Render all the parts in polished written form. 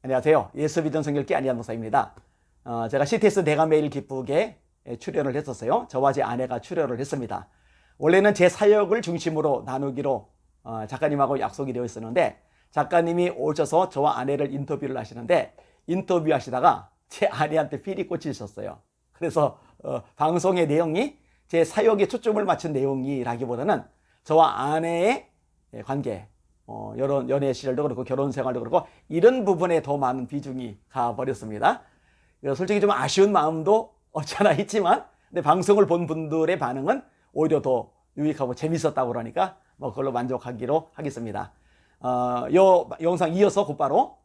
안녕하세요. 예수비전 성결기 안희한 목사입니다. 제가 CTS 내가 매일 기쁘게 출연을 했었어요. 저와 제 아내가 출연을 했습니다. 원래는 제 사역을 중심으로 나누기로 작가님하고 약속이 되어 있었는데 작가님이 오셔서 저와 아내를 인터뷰를 하시는데 인터뷰하시다가 제 아내한테 필이 꽂히셨어요. 그래서 방송의 내용이 제 사역에 초점을 맞춘 내용이라기보다는 저와 아내의 관계, 연애 시절도 그렇고 결혼 생활도 그렇고 이런 부분에 더 많은 비중이 가버렸습니다. 솔직히 좀 아쉬운 마음도 없지 않아 있지만 근데 방송을 본 분들의 반응은 오히려 더 유익하고 재밌었다고 그러니까 그걸로 만족하기로 하겠습니다. 이 영상 이어서 곧바로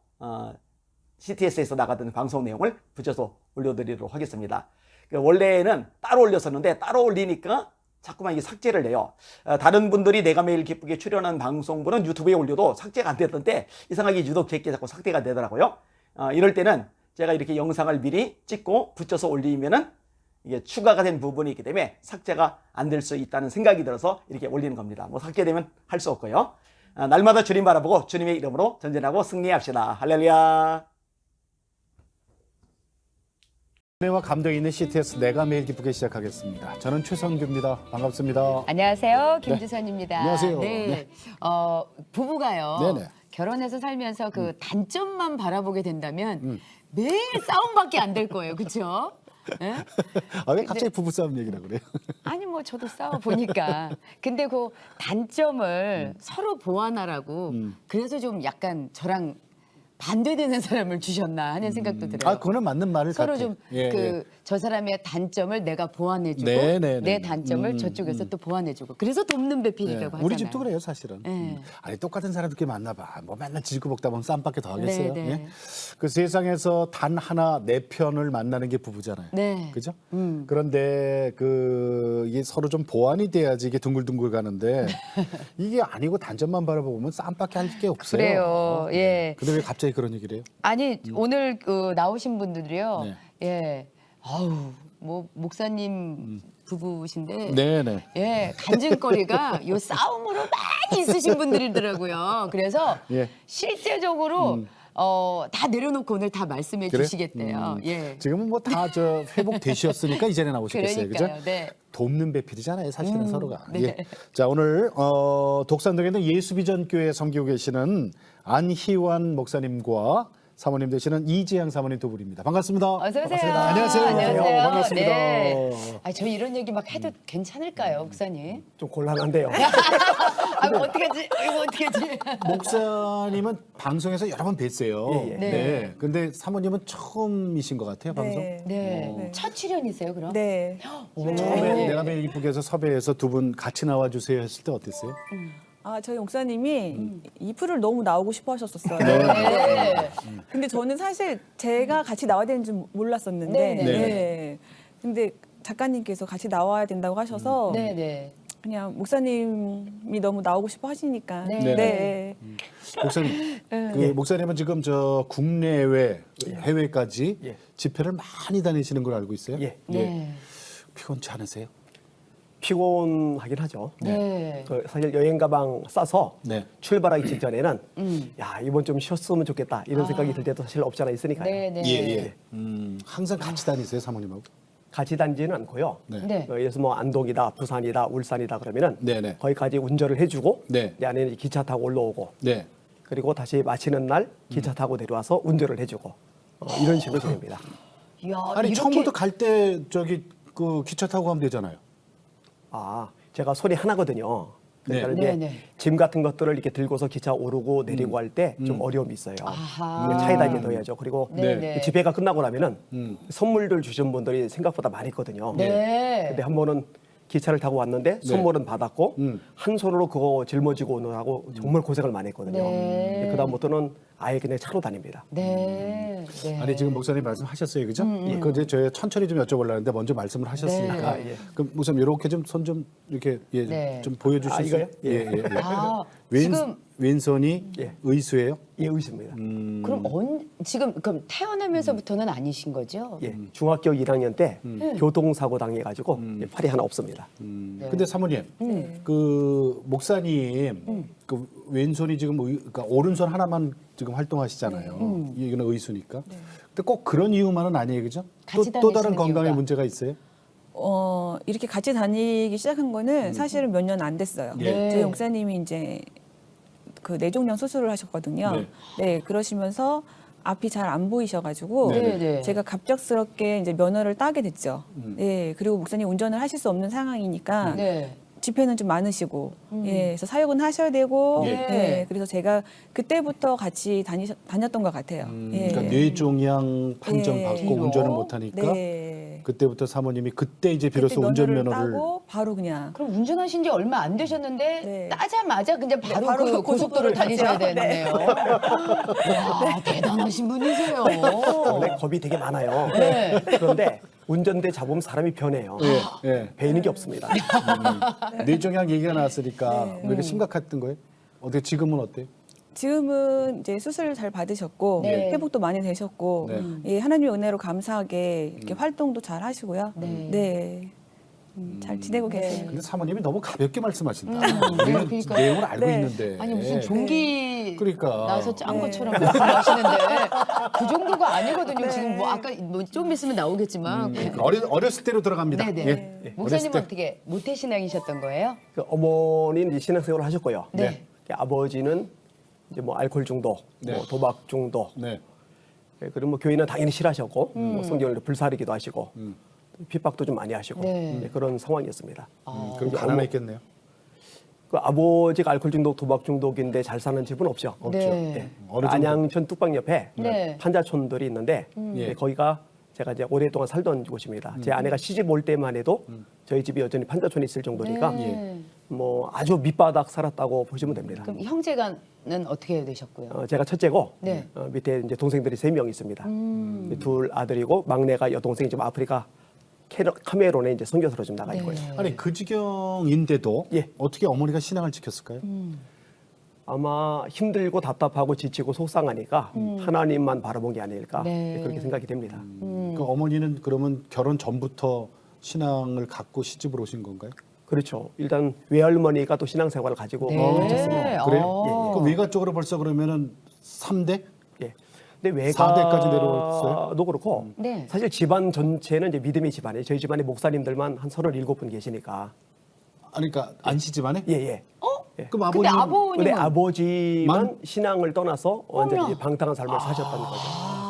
CTS에서 나가던 방송 내용을 붙여서 올려드리도록 하겠습니다. 원래는 따로 올렸었는데 따로 올리니까 자꾸만 이게 삭제를 해요. 다른 분들이 내가 매일 기쁘게 출연한 방송분은 유튜브에 올려도 삭제가 안 됐던데 이상하게 유독 제게 자꾸 삭제가 되더라고요. 이럴 때는 제가 이렇게 영상을 미리 찍고 붙여서 올리면은 이게 추가가 된 부분이 있기 때문에 삭제가 안 될 수 있다는 생각이 들어서 이렇게 올리는 겁니다. 삭제되면 할 수 없고요. 날마다 주님 바라보고 주님의 이름으로 전진하고 승리합시다. 할렐루야. 은혜와 감동이 있는 CTS 내가 매일 기쁘게 시작하겠습니다. 저는 최성규입니다. 반갑습니다. 안녕하세요. 김주선입니다. 안녕하세요. 네. 네. 부부가요. 네네. 결혼해서 살면서 그 단점만 바라보게 된다면 매일 싸움밖에 안 될 거예요. 그렇죠? 네? 왜 갑자기 부부싸움 얘기라고 그래요? 아니 뭐 저도 싸워 보니까. 근데 그 단점을 서로 보완하라고 그래서 좀 약간 저랑 반대되는 사람을 주셨나 하는 생각도 들어요. 그거는 맞는 말을 서로 같아요. 좀 예. 저 사람의 단점을 내가 보완해주고 네네네. 내 단점을 저쪽에서 또 보완해주고 그래서 돕는 배필이라고 하잖아요. 우리 집도 그래요, 사실은. 네. 아니 똑같은 사람들끼리 만나봐. 뭐 맨날 지지고 볶다 보면 싸움밖에 더 하겠어요. 네, 네. 예? 그 세상에서 단 하나 내 편을 만나는 게 부부잖아요. 네. 그죠? 그런데 이게 서로 좀 보완이 돼야지 이게 둥글둥글 가는데 이게 아니고 단점만 바라보면 싸움밖에 할 게 없어요. 그래요. 예. 근데 왜 갑자기 그런 얘기를 해요? 아니 오늘 나오신 분들이요. 네. 예. 아우 뭐 목사님 부부신데. 네네. 예, 간증거리가 요 싸움으로 많이 있으신 분들이더라고요. 그래서 예. 실제적으로 다 내려놓고 오늘 다 말씀해 그래? 주시겠대요. 예. 지금은 뭐 다 회복되셨으니까 이제는 나오시겠어요, 그죠? 그러니까요. 네. 돕는 배필이잖아요, 사실은 서로가. 네. 예. 자, 오늘 독산동에 있는 예수비전교회 섬기고 계시는 안희환 목사님과 사모님 되시는 이재양 사모님 두 분입니다. 반갑습니다. 어서 오세요. 반갑습니다. 안녕하세요. 안녕하세요. 반갑습니다. 네. 저 이런 얘기 막 해도 괜찮을까요, 목사님? 좀 곤란한데요. 어떻게지? 이거 어떻게지? 목사님은 방송에서 여러 번 뵀어요. 예, 예. 네. 근데 사모님은 처음이신 것 같아요, 방송. 네. 네. 첫 출연이세요, 그럼? 네. 처음에 내가 매일 이쁘게서 섭외해서 두 분 같이 나와주세요 했을 때 어땠어요? 저희 목사님이 이프를 너무 나오고 싶어 하셨었어요. 네. 근데 저는 사실 제가 같이 나와야 되는지 몰랐었는데. 네, 네. 근데 작가님께서 같이 나와야 된다고 하셔서 네, 네. 그냥 목사님이 너무 나오고 싶어 하시니까. 네. 네. 목사님, 네. 목사님은 지금 해외, 해외까지 예. 집회를 많이 다니시는 걸 알고 있어요? 예. 네. 피곤치 않으세요? 피곤하긴 하죠. 네. 사실 여행 가방 싸서 네. 출발하기 직전에는 야 이번 좀 쉬었으면 좋겠다 이런 생각이 들 때도 사실 없지 않아 있으니까요. 네, 네. 예. 항상 같이 다니세요, 사모님하고? 같이 다니지는 않고요. 네. 네. 예를 들어서 뭐 안동이다, 부산이다, 울산이다 그러면은 네네. 거기까지 운전을 해주고 네. 내 아내는 기차 타고 올라오고 네. 그리고 다시 마치는 날 기차 타고 내려와서 운전을 해주고 이런 식으로 지냅니다. 이야, 아니 이렇게 처음부터 갈 때 기차 타고 가면 되잖아요. 제가 손이 하나거든요. 그러니까 네. 이제 네. 짐 같은 것들을 이렇게 들고서 기차 오르고 내리고 할 때 좀 어려움이 있어요. 아하. 차에다 이제 넣어야죠. 그리고 네, 네. 집회가 끝나고 나면은 선물들 주신 분들이 생각보다 많이 있거든요. 네. 근데 한 번은 기차를 타고 왔는데 선물은 받았고 한 손으로 그거 짊어지고 오느라고 정말 고생을 많이 했거든요. 네. 그다음부터는 아예 그냥 차로 다닙니다. 네. 네. 아니 지금 목사님 말씀하셨어요, 그죠? 그 이제 저희 천천히 좀 여쭤보려는데 먼저 말씀을 하셨으니까. 네. 그럼 목사님 이렇게 좀 손 좀 이렇게 네. 좀 보여주실 수 이거요? 있어요? 예. 아, 왼- 지금 왼손이 예. 의수예요? 예, 의수입니다. 그럼 지금 그럼 태어나면서부터는 아니신 거죠? 예, 중학교 1학년 때 교통사고 당해가지고 예, 팔이 하나 없습니다. 근데 사모님, 그 목사님, 그 왼손이 지금 그러니까 오른손 하나만 지금 활동하시잖아요. 이거는 의수니까. 근데 꼭 그런 이유만은 아니에요, 그죠? 같이 또 다른 다니시는 건강에 이유가? 문제가 있어요? 이렇게 같이 다니기 시작한 거는 사실은 몇 년 안 됐어요. 예. 저희 목사님이 이제 그 뇌종양 수술을 하셨거든요. 네. 네, 그러시면서 앞이 잘 안 보이셔가지고 네, 네. 제가 갑작스럽게 이제 면허를 따게 됐죠. 네, 그리고 목사님 운전을 하실 수 없는 상황이니까 네. 집회는 좀 많으시고, 예, 그래서 사역은 하셔야 되고, 예. 예, 그래서 제가 그때부터 같이 다녔던 것 같아요. 예. 그러니까 뇌종양 판정 네. 받고 운전을 못 하니까 네. 그때부터 사모님이 그때 이제 비로소 그때 운전면허를 따고 바로 그냥 그럼 운전하신 지 얼마 안 되셨는데 네. 따자마자 그냥 바로, 바로 그 고속도로를 고속도로를 다니셔야 타죠. 되네요. 와, 대단하신 분이세요. 원래 겁이 되게 많아요. 네. 그런데 운전대 잡으면 사람이 변해요. 예, 예. 배이는 게 없습니다. 뇌종양 얘기가 나왔으니까 왜 이렇게 심각했던 거예요? 어떻게 지금은 어때요? 지금은 이제 수술 잘 받으셨고 네. 회복도 많이 되셨고 네. 예, 하나님의 은혜로 감사하게 이렇게 활동도 잘 하시고요. 네. 네. 잘 지내고 네. 계세요. 근데 사모님이 너무 가볍게 말씀하신다. 네, 우리는 그러니까. 내용을 알고 네. 있는데. 아니 무슨 종기 그러니까. 나서 짠 네. 것처럼 말씀하시는데 그 정도가 아니거든요. 지금 뭐 아까 뭐 좀 있으면 나오겠지만 어렸을 때로 들어갑니다. 네네. 예. 목사님은 어렸을 때. 어떻게 모태신앙이셨던 거예요? 그 어머니는 이제 신앙생활을 하셨고요. 네. 아버지는 이제 뭐 알코올 중독, 네. 뭐 도박 중독, 네. 예, 그리고 뭐 교회는 당연히 싫어하셨고 뭐 성경을 불사르기도 하시고 핍박도 좀 많이 하시고 네. 예, 그런 상황이었습니다. 그럼 가난했겠네요. 그 아버지가 알코올 중독, 도박 중독인데 잘 사는 집은 없죠. 없죠. 네. 예. 어느 정도? 안양천 뚝방 옆에 네. 판자촌들이 있는데 예. 거기가 제가 이제 오랫동안 살던 곳입니다. 제 아내가 시집 올 때만 해도 저희 집이 여전히 판자촌에 있을 정도니까 네. 뭐 아주 밑바닥 살았다고 보시면 됩니다. 그럼 형제가는 어떻게 되셨고요? 제가 첫째고 네. 밑에 이제 동생들이 3명 있습니다. 둘 아들이고 막내가 여동생이 지금 아프리카 카메론에 이제 선교사로 좀 나가 있고요. 네. 아니 그 지경인데도 예. 어떻게 어머니가 신앙을 지켰을까요? 아마 힘들고 답답하고 지치고 속상하니까 하나님만 바라본 게 아닐까 네. 그렇게 생각이 됩니다. 그 어머니는 그러면 결혼 전부터 신앙을 갖고 시집을 오신 건가요? 그렇죠. 일단 외할머니가 또 신앙생활을 가지고 네. 계셨습니다. 그래요? 어. 그럼 외가 쪽으로 벌써 그러면은 3대? 예. 근데 4대까지 내려왔어요? 외가도 그렇고 네. 사실 집안 전체는 이제 믿음의 집안이에요. 저희 집안에 목사님들만 한 37분 계시니까. 아니 그러니까 안씨 집안에? 예, 예. 그럼 근데 아버님 아버님은 근데 아버지만 만? 신앙을 떠나서 완전히 방탕한 삶을 사셨던 거죠.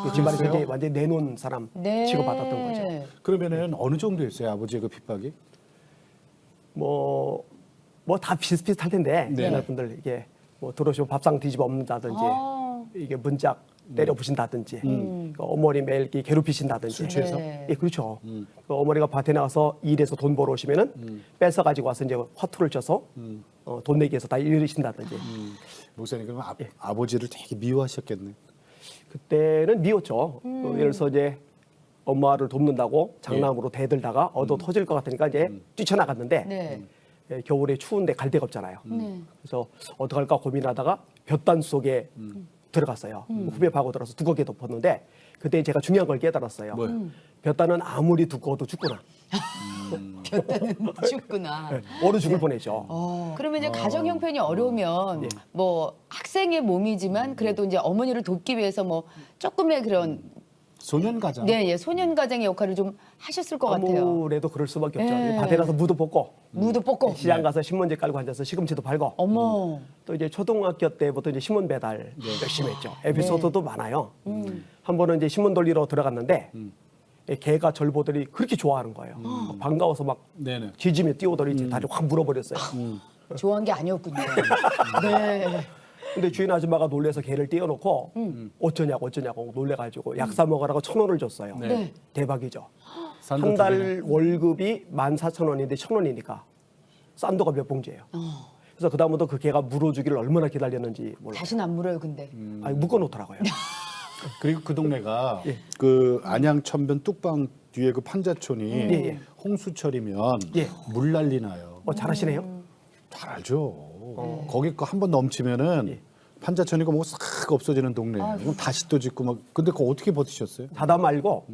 그 집안에서 그랬어요? 이제 완전히 내놓은 사람 네. 취급받았던 거죠. 그러면은 어느 정도였어요 아버지의 그 핍박이? 뭐 다 비슷비슷할 텐데 네. 옛날 분들 이게 뭐 들어오시면 밥상 뒤집어 엎는다든지 아. 이게 문짝 때려 부신다든지 그 어머니 매일 이렇게 괴롭히신다든지 술 취해서? 네. 예, 그렇죠. 그 어머니가 밭에 나가서 일해서 돈 벌어 오시면은 뺏어 가지고 와서 이제 화투를 쳐서 돈 내기 위해서 다 이러신다든지 목사님 그러면 아버지를 되게 미워하셨겠네. 그때는 미웠죠. 예를 들어서 이제 엄마를 돕는다고 장난으로 대들다가 얻어 터질 것 같으니까 이제 뛰쳐나갔는데 네. 예, 겨울에 추운데 갈 데가 없잖아요. 그래서 어떡할까 고민하다가 볕단 속에 들어갔어요. 후배 파고 들어서 두껍게 덮었는데 그때 제가 중요한 걸 깨달았어요. 뭐요? 볕단은 아무리 두꺼워도 죽구나. 볕다는 죽구나. 예, 얼어 죽을 뻔했죠. 그러면 이제 가정 형편이 어려우면 뭐 학생의 몸이지만 그래도 이제 어머니를 돕기 위해서 뭐 조금의 그런 소년가장. 네, 예, 소년 가장의 역할을 좀 하셨을 것 같아요. 아무래도 그럴 수밖에 없죠. 예. 밭에 가서 무도 뽑고 무도 뽑고. 시장 가서 신문지 깔고 앉아서 시금치도 팔고 어머. 또 이제 초등학교 때부터 이제 신문 배달 열심히 했죠. 에피소드도 많아요. 한 번은 이제 신문 돌리러 들어갔는데 개가 절보들이 그렇게 좋아하는 거예요. 막 반가워서 막 네네. 쥐지며 뛰어들이 이제 다리 확 물어버렸어요. 좋아한 게 아니었군요. 네. 근데 주인 아줌마가 놀래서 개를 띄워놓고 어쩌냐고 놀래가지고 약 사 먹으라고 1,000원을 줬어요. 네. 대박이죠. 산도 한 두 달 월급이 14,000원인데 1,000원이니까 싼도가 몇 봉지예요. 그래서 그다음부터 그 개가 물어주기를 얼마나 기다렸는지 몰라요. 다시는 안 물어요, 근데. 아니, 묶어놓더라고요. 그리고 그 동네가 예. 그 안양 천변 뚝방 뒤에 그 판자촌이 예. 홍수철이면 예. 물 난리 나요. 잘하시네요. 잘 알죠. 거기 거 한 번 넘치면은 판자촌이고 뭐 싹 없어지는 동네. 그럼 다시 또 짓고 막 근데 그거 어떻게 버티셨어요? 자다 말고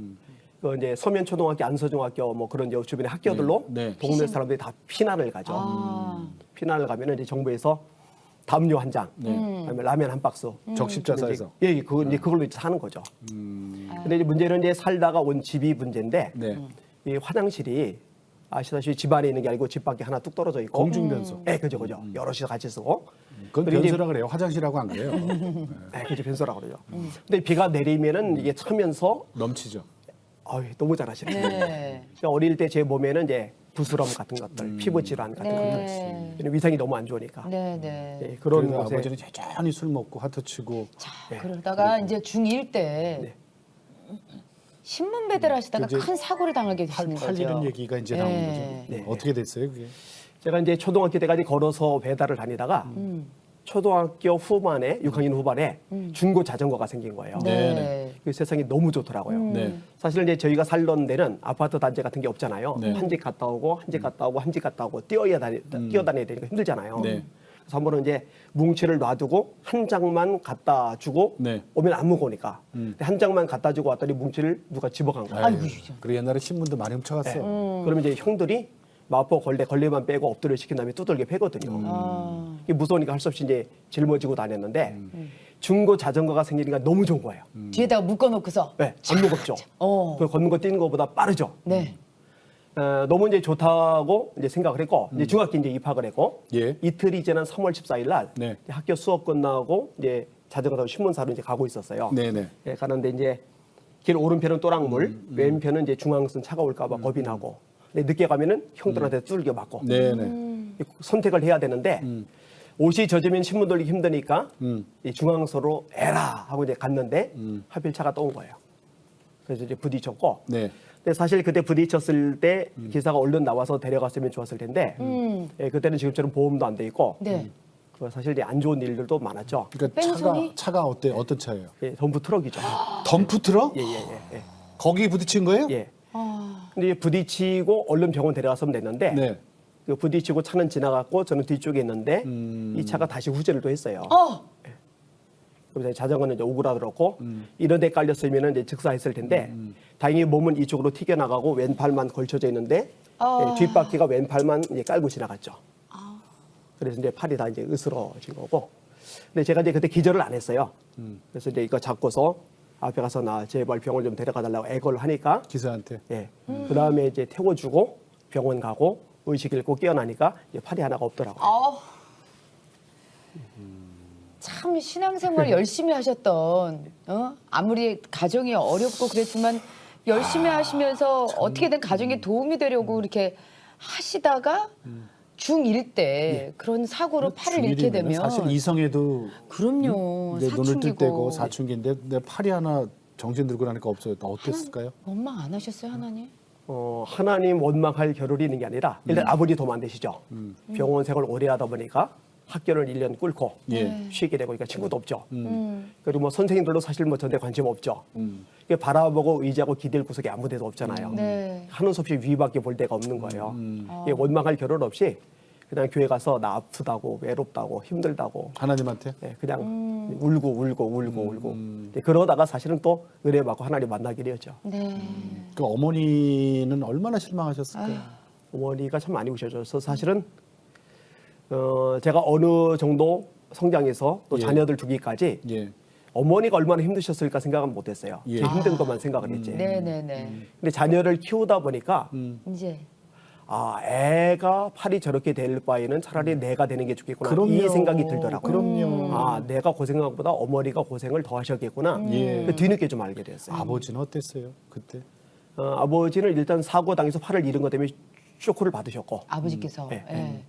그 이제 서면초등학교, 안서중학교 뭐 그런 이제 주변의 학교들로 네, 네. 동네 사람들이 다 피난을 가죠. 피난을 가면은 이제 정부에서 담요 한 장, 그다음에 라면 한 박스, 적십자사에서. 예, 그거 이제 그걸로 이제 사는 거죠. 근데 이제 문제는 이제 살다가 온 집이 문제인데 네. 이 화장실이 아시다시피 집 안에 있는 게 아니고 집 밖에 하나 뚝 떨어져 있고 공중변소. 예, 그죠. 여럿이 같이 쓰고. 그건 그리고 이제 변소라 그래요. 화장실하고 안 그래요. 네, 그죠. 변소라고 그러죠. 근데 비가 내리면은 이게 차면서 넘치죠. 너무 잘하시네. 네. 그러니까 어릴 때 제 몸에는 이제 부스럼 같은 것들, 피부 질환 같은 네. 것들, 위상이 너무 안 좋으니까 네, 네. 예, 그런 그래서 곳에 아버지는 여전히 술 먹고 하트 치고 그러다가 이제 중1 때 신문 배달하시다가 이제 큰 사고를 당하게 되시는 거죠. 팔리는 얘기가 이제 나오는 네. 거죠. 어떻게 됐어요, 그게? 제가 이제 초등학교 때까지 걸어서 배달을 다니다가 초등학교 후반에 6학년 후반에 중고 자전거가 생긴 거예요. 네. 그 세상이 너무 좋더라고요. 네. 사실 이제 저희가 살던 데는 아파트 단지 같은 게 없잖아요. 네. 한 집 갔다 오고 한 집 갔다 오고 한 집 갔다 오고 뛰어다녀야 되니까 힘들잖아요. 네. 그래서 한 번은 이제 뭉치를 놔두고 한 장만 갖다 주고 네. 오면 안 무거우니까 근데 한 장만 갖다 주고 왔더니 뭉치를 누가 집어간 거예요. 아이고, 그래 옛날에 신문도 많이 훔쳐갔어. 그러면 이제 형들이 마포 걸레만 빼고 엎드려 시킨 다음에 두들겨 패거든요. 이게 무서우니까 할 수 없이 이제 짊어지고 다녔는데 중고 자전거가 생기니까 너무 좋은 거예요. 뒤에다가 묶어놓고서. 네, 안 무겁죠. 그 걷는 거 뛰는 것보다 빠르죠. 네. 너무 이제 좋다고 이제 생각을 했고 이제 중학교 이제 입학을 했고 예. 이틀이 지난 3월 14일 날 네. 이제 학교 수업 끝나고 이제 자전거 타고 신문사로 이제 가고 있었어요. 네네. 예, 가는데 이제 길 오른편은 또랑물, 왼편은 이제 중앙선 차가 올까봐 겁이 나고 근데 늦게 가면은 형들한테 뚫겨 맞고 네네. 선택을 해야 되는데 옷이 젖으면 신문 돌리기 힘드니까 이 중앙서로 에라 하고 이제 갔는데 하필 차가 또 온 거예요. 그래서 이제 부딪혔고 네. 근데 사실 그때 부딪혔을 때 기사가 얼른 나와서 데려갔으면 좋았을 텐데 예, 그때는 지금처럼 보험도 안 돼 있고 네. 그 사실 이제 안 좋은 일들도 많았죠. 그러니까 뺑소니? 차가 어떤 차예요? 예, 전부 트럭이죠. 덤프 트럭? 예. 거기 부딪힌 거예요? 예. 근데 이제 부딪히고 얼른 병원 데려갔으면 됐는데 네. 그 부딪히고 차는 지나갔고 저는 뒤쪽에 있는데 이 차가 다시 후진을 또 했어요. 그래서 자전거는 이제 오그라들었고 이런 데 깔렸으면 이제 즉사했을 텐데 다행히 몸은 이쪽으로 튀겨나가고 왼팔만 걸쳐져 있는데 예, 뒷바퀴가 왼팔만 이제 깔고 지나갔죠. 그래서 이제 팔이 다 이제 으스러진 거고. 근데 제가 이제 그때 기절을 안 했어요. 그래서 이제 이거 잡고서 앞에 가서 나 제발 병원 좀 데려가 달라고 애걸을 하니까 기사한테. 예. 그 다음에 이제 태워주고 병원 가고 의식 잃고 깨어나니까 이제 팔이 하나가 없더라고요. 참 신앙생활 열심히 하셨던 아무리 가정이 어렵고 그랬지만 열심히 하시면서 어떻게든 가정에 도움이 되려고 이렇게 하시다가 중1 때 그런 사고로 팔을 잃게 중일이면은 되면 사실 이성에도 그럼요. 내 눈을 뜰 때고 사춘기고 사춘기인데 내 팔이 하나 정신 들고 나니까 없어요. 또 어땠을까요? 원망 안 하셨어요 하나님? 하나님 원망할 겨를이 있는 게 아니라 일단 아버지 도움 안 되시죠. 병원 생활 오래 하다 보니까 학교를 1년 꿇고 예. 쉬게 되고 그러니까 친구도 없죠. 그리고 뭐 선생님들도 사실 뭐 전에 관심 없죠. 이게 바라보고 의지하고 기댈 구석에 아무 데도 없잖아요. 네. 하는 수 없이 위밖에 볼 데가 없는 거예요. 이게 원망할 겨를 없이 그냥 교회 가서 나 아프다고 외롭다고 힘들다고 하나님한테? 예, 그냥 울고 예, 그러다가 사실은 또 은혜 받고 하나님 만나게 되었죠. 네. 그 어머니는 얼마나 실망하셨을까요? 어머니가 참 많이 우셔줘서 사실은 제가 어느 정도 성장해서 또 예. 자녀들 두기까지 예. 어머니가 얼마나 힘드셨을까 생각은 못했어요. 예. 제 힘든 것만 생각을 했지. 네네네. 근데 자녀를 키우다 보니까 이제 애가 팔이 저렇게 될 바에는 차라리 내가 되는 게 좋겠구나 그럼요. 이 생각이 들더라고요. 그럼요. 내가 고생한 것보다 어머니가 고생을 더 하셨겠구나. 예. 그 뒤늦게 좀 알게 됐어요. 아버지는 어땠어요? 그때? 아버지는 일단 사고 당해서 팔을 잃은 것 때문에 쇼크를 받으셨고 아버지께서 예, 예.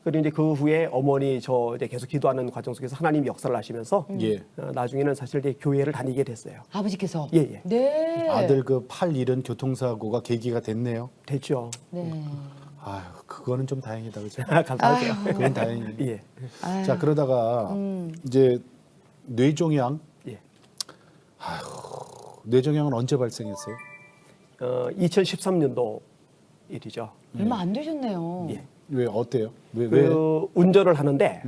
그리고 이제 그 후에 어머니 저 이제 계속 기도하는 과정 속에서 하나님이 역사를 하시면서 예. 나중에는 사실 이제 교회를 다니게 됐어요. 아버지께서 예. 네. 아들 그 팔 잃은 교통사고가 계기가 됐네요. 됐죠. 네. 아유, 그거는 좀 다행이다, 그죠? 감사하죠. 그건 다행이에요. 예. 자, 그러다가 이제 뇌종양. 예. 뇌종양은 언제 발생했어요? 2013년도 일이죠. 얼마 안 되셨네요. 예. 왜 어때요? 왜? 그 운전을 하는데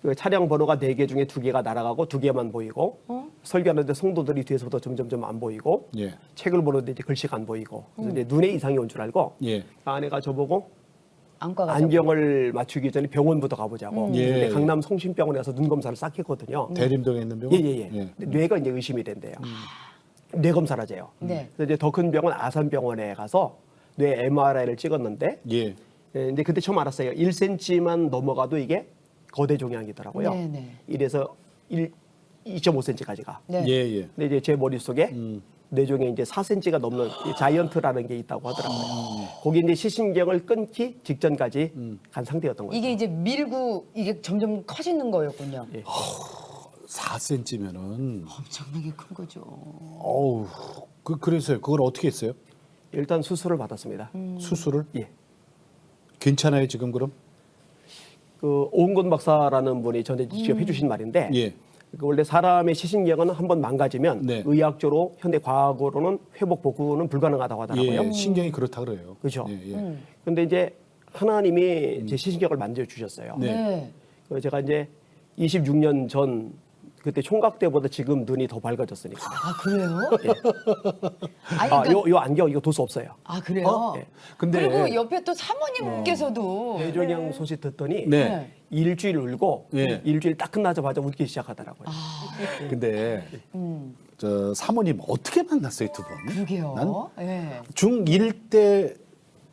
그 차량 번호가 4개 중에 2개가 날아가고 2개만 보이고 설교하는데 성도들이 뒤에서부터 점점점 안 보이고 예. 책을 보는데 이제 글씨가 안 보이고 그래서 이제 눈에 이상이 온 줄 알고 예. 아내가 저보고 안과 가서. 안경을 맞추기 전에 병원부터 가보자고. 예. 근데 강남 성심병원에 가서 눈 검사를 싹 했거든요. 대림동에 있는 병원. 예예예. 예. 뇌가 이제 의심이 된대요. 뇌 검사를 하재요. 네. 그래서 이제 더 큰 병원 아산병원에 가서 뇌 MRI를 찍었는데 예. 예, 근데 그때 처음 알았어요. 1cm만 넘어가도 이게 거대 종양이더라고요. 네네. 이래서 2.5cm까지가. 네. 예, 예. 근데 이제 제 머릿속에 뇌종에 이제 4cm가 넘는 이 자이언트라는 게 있다고 하더라고요. 거기 이제 시신경을 끊기 직전까지 간 상태였던 거죠. 이게 이제 밀고 이게 점점 커지는 거였군요. 예. 4cm면은 엄청나게 큰 거죠. 어우. 그래서요. 그걸 어떻게 했어요? 일단 수술을 받았습니다. 수술을? 예. 괜찮아요, 지금 그럼? 그 오은건 박사라는 분이 저한테 직접 해주신 말인데 예. 그 원래 사람의 시신경은 한번 망가지면 네. 의학적으로 현대 과학으로는 회복 복구는 불가능하다고 하더라고요. 예. 신경이 그렇다 그래요. 그렇죠. 예, 예. 근데 이제 하나님이 제 시신경을 만져 주셨어요. 네. 네. 그래서 제가 이제 26년 전 그때 총각 때보다 지금 눈이 더 밝아졌으니까. 아 그래요? 아니 아, 그러니까 요 안경 이거 도수 없어요. 아 그래요? 네. 근데 그리고 옆에 또 사모님께서도 뇌종양 소식 듣더니 네. 일주일 울고 예. 일주일 딱 끝나자마자 울기 시작하더라고요. 근데 저 사모님 어떻게 만났어요, 두 분? 그러게요. 난 예. 중1 때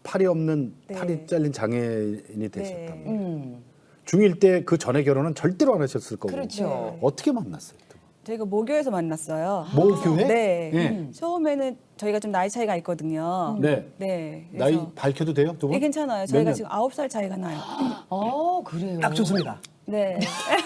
팔이 없는 네. 팔이 잘린 장애인이 되셨다면 음. 중1 때 그 전에 결혼은 절대로 안 하셨을 거고 그렇죠. 어떻게 만났어요? 두 분? 저희가 모교에서 만났어요. 모교회? 네. 예. 처음에는 저희가 좀 나이 차이가 있거든요. 네. 네. 나이 그래서 밝혀도 돼요, 두 분? 네, 괜찮아요. 몇 저희가 년? 지금 9살 차이가 나요. 그래요. 딱 좋습니다. 네.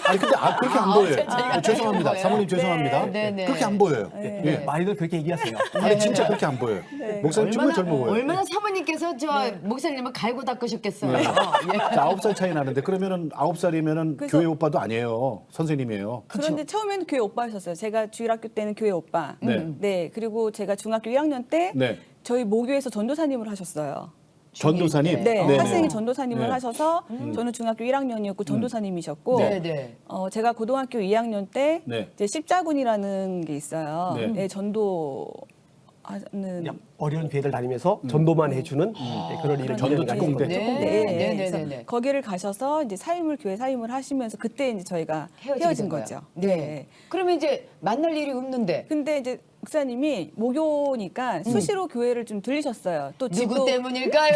아니 근데 그렇게 안 보여요. 차이가 죄송합니다. 나는 사모님 거예요. 죄송합니다. 네, 네. 그렇게 안 보여요. 네. 예. 많이들 그렇게 얘기하세요. 아니 진짜 그렇게 안 보여요. 목사님 정말 젊어 보여요. 얼마나 사모님께서 저 목사님을 갈고 닦으셨겠어요. 네. 예. 자, 9살 차이 나는데 그러면은 9살이면은 그래서- 교회 오빠도 아니에요. 선생님이에요. 그런데 처음에는 교회 오빠였었어요. 제가 주일학교 때는 교회 오빠. 네. 네. 그리고 제가 중학교 1학년 때 네. 저희 모교에서 전도사님을 하셨어요. 전도사님. 네, 네. 학생이 전도사님을 네. 하셔서 저는 중학교 1학년이었고 전도사님이셨고 네, 네. 제가 고등학교 2학년 때 네. 이제 십자군이라는 게 있어요. 네. 네, 전도하는 그냥 어려운 교회들 다니면서 전도만 해주는 그런 일을 전도 진행을 특공대. 했거든요. 네. 네, 네, 네, 그래서 네, 네. 거기를 가셔서 이제 교회 사임을 하시면서 그때 이제 저희가 헤어지게 헤어진 된 거예요. 거죠. 네. 그러면 이제 만날 일이 없는데 근데 이제 목사님이 모교니까 수시로 교회를 좀 들리셨어요. 또 누구 집도- 때문일까요?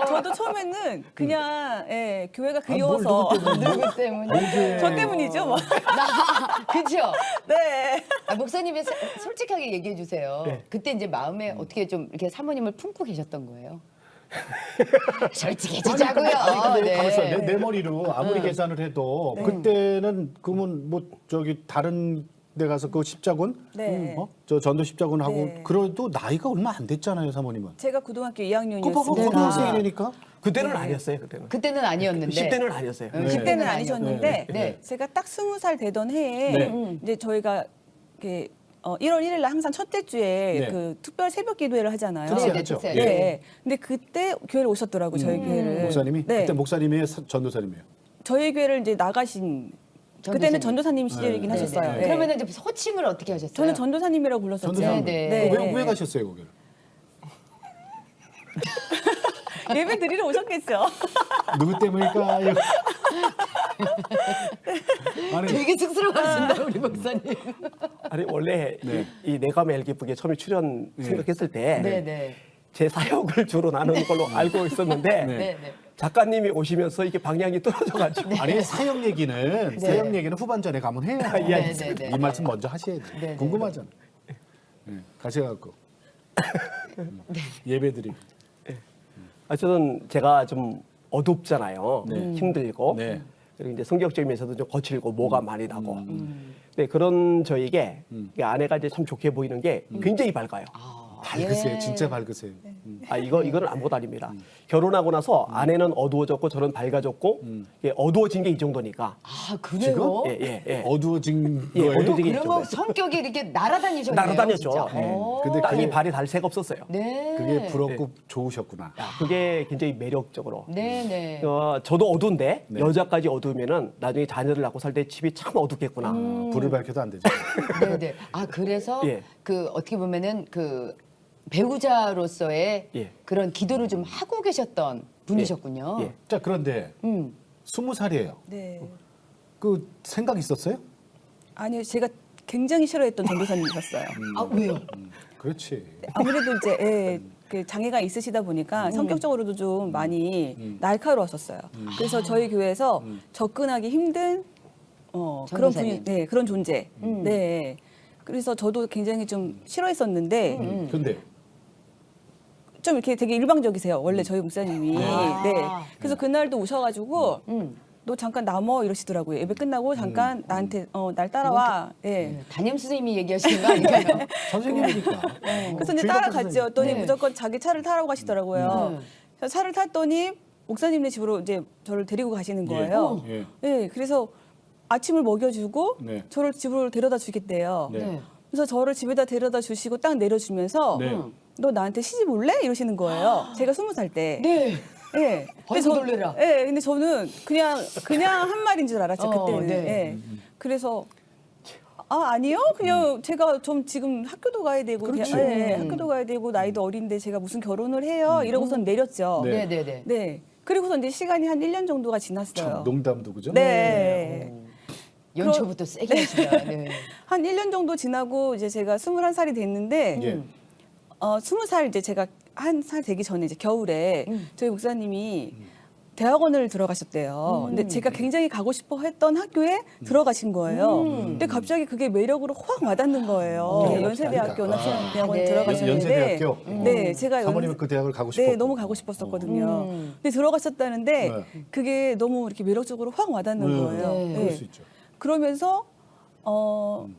저도 처음에는 그냥 예, 교회가 뭘 그리워서 누구 때문에? 저 때문이죠. 뭐. 그죠? 네. 목사님이 솔직하게 얘기해 주세요. 네. 그때 이제 마음에 어떻게 좀 이렇게 사모님을 품고 계셨던 거예요? 솔직해지자고요. 아니 근데 네. 가만있어. 내 머리로 아무리 계산을 해도 그때는 그러면 뭐 저기 다른 데 가서 그 십자군, 네. 저 전도 십자군 하고 네. 그래도 나이가 얼마 안 됐잖아요, 사모님은. 제가 고등학교 그 봐봐, 2학년이었어요. 고등학생이니까. 그때는 아니었어요. 그때는. 그때는 아니었는데. 10대는 아니었어요. 네. 그때는 아니셨는데 네. 제가 딱 20살 되던 해에 네. 이제 저희가 이렇게 1월 1일 날 항상 첫째 주에 네. 그 특별 새벽 기도회를 하잖아요. 특세 네, 하죠. 특세. 예. 네. 근데 그때 교회를 오셨더라고 저희 교회를. 목사님이 네. 그때 목사님이에요, 전도사님이에요. 저희 교회를 이제 나가신 그때는 전도사님 시절이긴 네. 하셨어요. 네. 네. 그러면 이제 호칭을 어떻게 하셨어요? 저는 전도사님이라고 불렀었죠. 전도사님. 네, 네. 왜 가셨어요, 거기를? 예배 드리러 오셨겠죠. 누구 때문일까요? 아니, 되게 쑥스러워하신다 우리 목사님. 아니 원래 네. 이 내가 매일 기쁘게 처음에 출연 생각했을 때 제 네. 사역을 주로 나누는 걸로 알고 있었는데 네. 네, 네. 작가님이 오시면서 이렇게 방향이 떨어져가지고 아니 사역 얘기는 사역 얘기는 후반전에 가면 해요. 네, 네, 네. 이 말씀 먼저 하셔야 돼. 네, 네. 궁금하잖아. 네. 가셔갖고 예배드리고. 저는 제가 좀 어둡잖아요. 네. 힘들고 네. 그리고 이제 성격적이면서도 좀 거칠고 뭐가 많이 나고. 네, 그런 저에게 아내가 이제 참 좋게 보이는 게 굉장히 밝아요. 밝으세요. 예. 진짜 밝으세요. 이거는 아무것도 아닙니다. 결혼하고 나서 아내는 어두워졌고 저는 밝아졌고 예, 어두워진 게 이 정도니까. 아 그래요? 예. 어두워진 예, 거예요? 어두워진 게 이 그러면 정도. 성격이 이렇게 날아다니셨네요. 날아다녔죠. 진짜. 네. 오. 근데 땅이 발이 닿을 새가 없었어요. 네. 그게 부럽고 좋으셨구나. 그게 굉장히 매력적으로. 네네. 저도 어두운데 네. 여자까지 어두우면은 나중에 자녀를 낳고 살 때 집이 참 어둡겠구나. 불을 밝혀도 안 되죠. 네네. 아 그래서 예. 그 어떻게 보면은 그 배우자로서의 예. 그런 기도를 좀 하고 계셨던 분이셨군요. 예. 자, 그런데 20살이에요. 네. 그 생각 있었어요? 아니요, 제가 굉장히 싫어했던 전도사님이셨어요. 아 왜요? 그렇지. 아무래도 이제 그 장애가 있으시다 보니까 성격적으로도 좀 많이 날카로웠었어요. 그래서 저희 교회에서 접근하기 힘든 그런 전도사님. 분이, 그런 존재. 네. 그래서 저도 굉장히 좀 싫어했었는데 근데 좀 이렇게 되게 일방적이세요. 원래 저희 목사님이. 네. 네. 그래서 그날도 오셔가지고 너 잠깐 남어 이러시더라고요. 예배 끝나고 잠깐 나한테 날 따라와. 예. 네. 담임 선생님이 얘기하시는 거 아닌가요? 선생님이니까. 그래서 이제 주일학교 따라갔죠. 했더니 네. 무조건 자기 차를 타라고 하시더라고요. 네. 그래서 차를 탔더니 목사님네 집으로 이제 저를 데리고 가시는 거예요. 예. 네, 그래서 아침을 먹여주고 네. 저를 집으로 데려다 주겠대요. 네. 네. 그래서 저를 집에다 데려다 주시고 딱 내려주면서 네. 너 나한테 시집 올래? 이러시는 거예요. 제가 20살 때. 네. 예. 아이고, 놀래라. 예, 근데 저는 그냥 한 말인 줄 알았죠, 그때는. 네. 예. 그래서 아니요. 그냥 제가 좀 지금 학교도 가야 되고 그렇지. 학교도 가야 되고 나이도 어린데 제가 무슨 결혼을 해요. 이러고선 내렸죠. 네. 네네네. 네. 그리고서 이제 시간이 한 1년 정도가 참 지났어요. 농담도 그죠? 네. 연초부터 세게 하시다. 네. 한 1년 정도 지나고 이제 제가 21살이 됐는데 예. 20살 이제 제가 한 살 되기 전에 이제 겨울에 저희 목사님이 대학원을 들어가셨대요. 근데 제가 굉장히 가고 싶어 했던 학교에 들어가신 거예요. 근데 갑자기 그게 매력으로 확 와닿는 거예요. 연세대학교나 대학원에 네. 들어가셨는데 연세대학교? 네, 제가 사모님은 그 대학을 가고 싶었고. 네, 너무 가고 싶었었거든요. 근데 들어가셨다는데 네. 그게 너무 이렇게 매력적으로 확 와닿는 거예요. 네. 그럴 수 있죠. 그러면서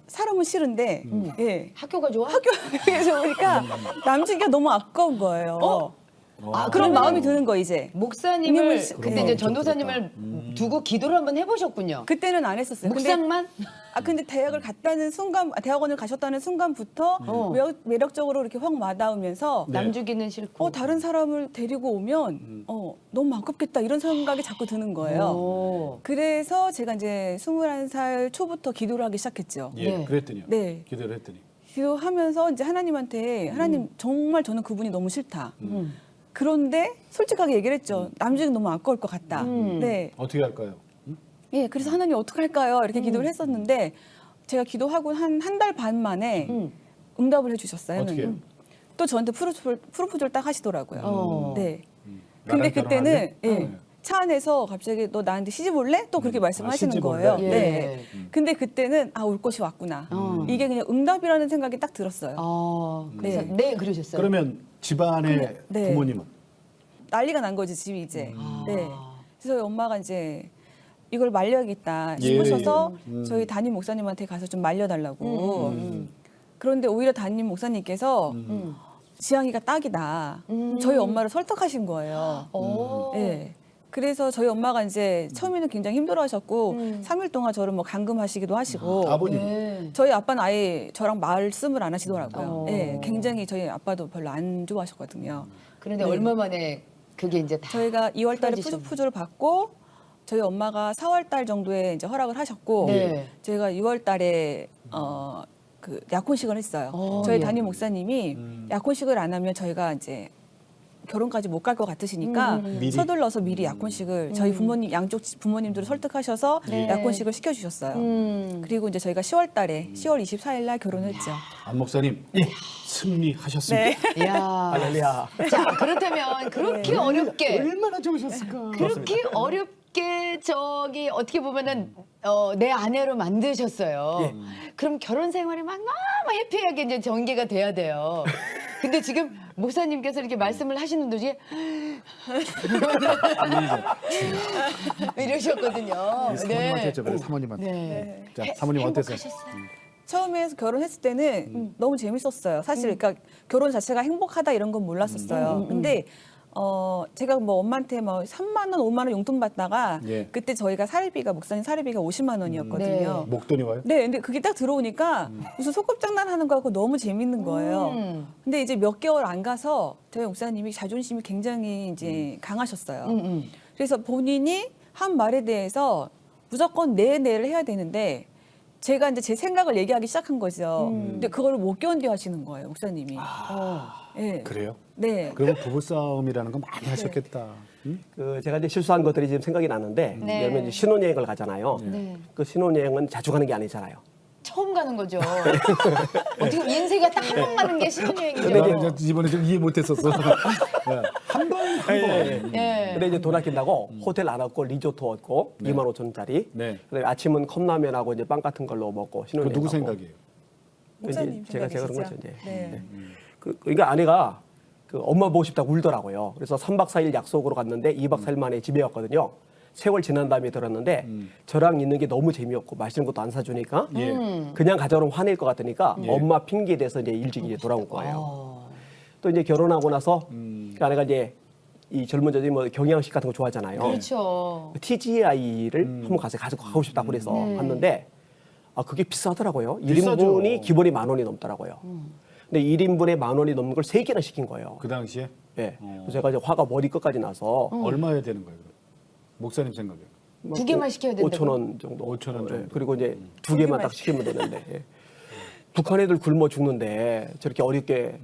사람은 싫은데 예. 학교가 좋아? 학교에서 보니까 남주기가 너무 아까운 거예요. 아, 그런 그러면은 마음이 드는 거 이제. 목사님을 님을 그때 그런 이제 마음이 전도사님을 두고 기도를 한번 해보셨군요. 그때는 안 했었어요. 묵상만? 근데 대학을 갔다는 순간, 대학원을 가셨다는 순간부터 매력적으로 이렇게 확 와닿으면서 네. 남주기는 싫고. 다른 사람을 데리고 오면 너무 아깝겠다 이런 생각이 자꾸 드는 거예요. 오. 그래서 제가 이제 21살 초부터 기도를 하기 시작했죠. 예. 네. 그랬더니요. 네. 기도를 했더니. 기도하면서 이제 하나님한테 하나님 정말 저는 그분이 너무 싫다. 그런데 솔직하게 얘기를 했죠. 남주기 너무 아까울 것 같다. 네. 어떻게 할까요? 예, 그래서 하나님 어떻게 할까요? 이렇게 기도를 했었는데 제가 기도하고 한 달 반 만에 응답을 해주셨어요. 어떻게 해요? 하나님. 또 저한테 프로포즈를 딱 하시더라고요. 어. 네. 근데 나랑 그때는 결혼할래? 차 안에서 갑자기 너 나한테 시집 올래? 또 그렇게 말씀하시는 시집 거예요. 올래? 예. 네. 근데 그때는 올 것이 왔구나. 이게 그냥 응답이라는 생각이 딱 들었어요. 그래서 네. 네 그러셨어요. 그러면 집안의 네. 부모님은? 난리가 난 거지 집이 이제. 네. 그래서 엄마가 이제 이걸 말려야겠다 예, 싶으셔서 저희 담임 목사님한테 가서 좀 말려달라고. 그런데 오히려 담임 목사님께서 지향이가 딱이다. 저희 엄마를 설득하신 거예요. 오. 네. 그래서 저희 엄마가 이제 처음에는 굉장히 힘들어하셨고 3일 동안 저를 뭐 감금하시기도 하시고 아버님. 네. 저희 아빠는 아예 저랑 말씀을 안 하시더라고요. 어. 네, 굉장히 저희 아빠도 별로 안 좋아하셨거든요. 그런데 얼마 만에 그게 이제 다 저희가 2월 달에 풀어지셨나요? 푸주푸주를 받고 저희 엄마가 4월 달 정도에 이제 허락을 하셨고 네. 저희가 6월 달에 그 약혼식을 했어요. 저희 예. 담임 목사님이 약혼식을 안 하면 저희가 이제 결혼까지 못 갈 것 같으시니까 미리? 서둘러서 미리 약혼식을 저희 부모님 양쪽 부모님들을 설득하셔서 네. 약혼식을 시켜주셨어요. 그리고 이제 저희가 10월 달에 10월 24일 날 결혼했죠. 안 목사님 승리하셨습니다. 네. 야. 할렐루야. 자, 그렇다면 그렇게 어렵게 얼마나 좋으셨을까? 그렇게 어렵게 저기 어떻게 보면은 내 아내로 만드셨어요. 그럼 결혼 생활이 막 너무 해피하게 이제 전개가 돼야 돼요. 근데 지금 목사님께서 이렇게 말씀을 하시는 도중에 이러셨거든요. 사모님한테 여쭤봐요. 사모님한테. 네. 자, 사모님 어땠어요? 행복하셨어요? 처음에 결혼했을 때는 너무 재밌었어요. 사실 그러니까 결혼 자체가 행복하다 이런 건 몰랐었어요. 근데 제가 뭐 엄마한테 뭐 3만 원, 5만 원 용돈 받다가 예. 그때 저희가 사례비가 목사님 사례비가 50만 원이었거든요. 목돈이 와요? 네, 근데 그게 딱 들어오니까 무슨 소꿉장난 하는 거 같고 너무 재밌는 거예요. 근데 이제 몇 개월 안 가서 저희 목사님이 자존심이 굉장히 이제 강하셨어요. 그래서 본인이 한 말에 대해서 무조건 네를 해야 되는데 제가 이제 제 생각을 얘기하기 시작한 거죠. 근데 그걸 못 견뎌 하시는 거예요, 목사님이. 네. 그래요? 네. 그러면 부부싸움이라는 거 많이 하셨겠다. 응? 그 제가 이제 실수한 것들이 지금 생각이 나는데 네. 예를 들면 이제 신혼여행을 가잖아요. 네. 그 신혼여행은 자주 가는 게 아니잖아요. 처음 가는 거죠. 어떻게 보면 인생에 딱 한 번 가는 게 신혼여행이죠. 나는 이제 이번에 좀 이해 못했었어. 한 번. 예. 근데 이제 돈 아낀다고 호텔 안 왔고 리조트 왔고 2만 5천 원짜리. 네. 그다음에 아침은 컵라면하고 이제 빵 같은 걸로 먹고 그 신혼여행. 누구 가고. 생각이에요? 목사님 이제 제가 그런 거죠 생각이시죠? 이제. 네. 그러니까 아내가 그 엄마 보고 싶다고 울더라고요. 그래서 3박 4일 약속으로 갔는데 2박 4일 만에 집에 왔거든요. 세월 지난 다음에 들었는데 저랑 있는 게 너무 재미없고 맛있는 것도 안 사주니까 그냥 가져오면 화낼 것 같으니까 엄마 핑계에 대해서 이제 일찍 이제 돌아온 거예요. 또 이제 결혼하고 나서 그 아내가 이제 이 젊은 여자들이 뭐 경양식 같은 거 좋아하잖아요. 그렇죠. TGI를 한번 가고 싶다고 그래서 갔는데 아 그게 비싸더라고요. 비싸죠. 1인분이 기본이 10,000원이 넘더라고요. 근데 1인분에 10,000원이 넘는 걸 3개나 시킨 거예요. 그 당시에 예. 그래서 제가 이제 화가 머리 끝까지 나서 얼마 해야 되는 거예요? 그럼? 목사님 생각에. 두 개만 시켜야 된다고? 5,000원 정도. 5,000원 정도. 예. 그리고 이제 두 개만 딱 시키면 되는데. 예. 북한 애들 굶어 죽는데 저렇게 어렵게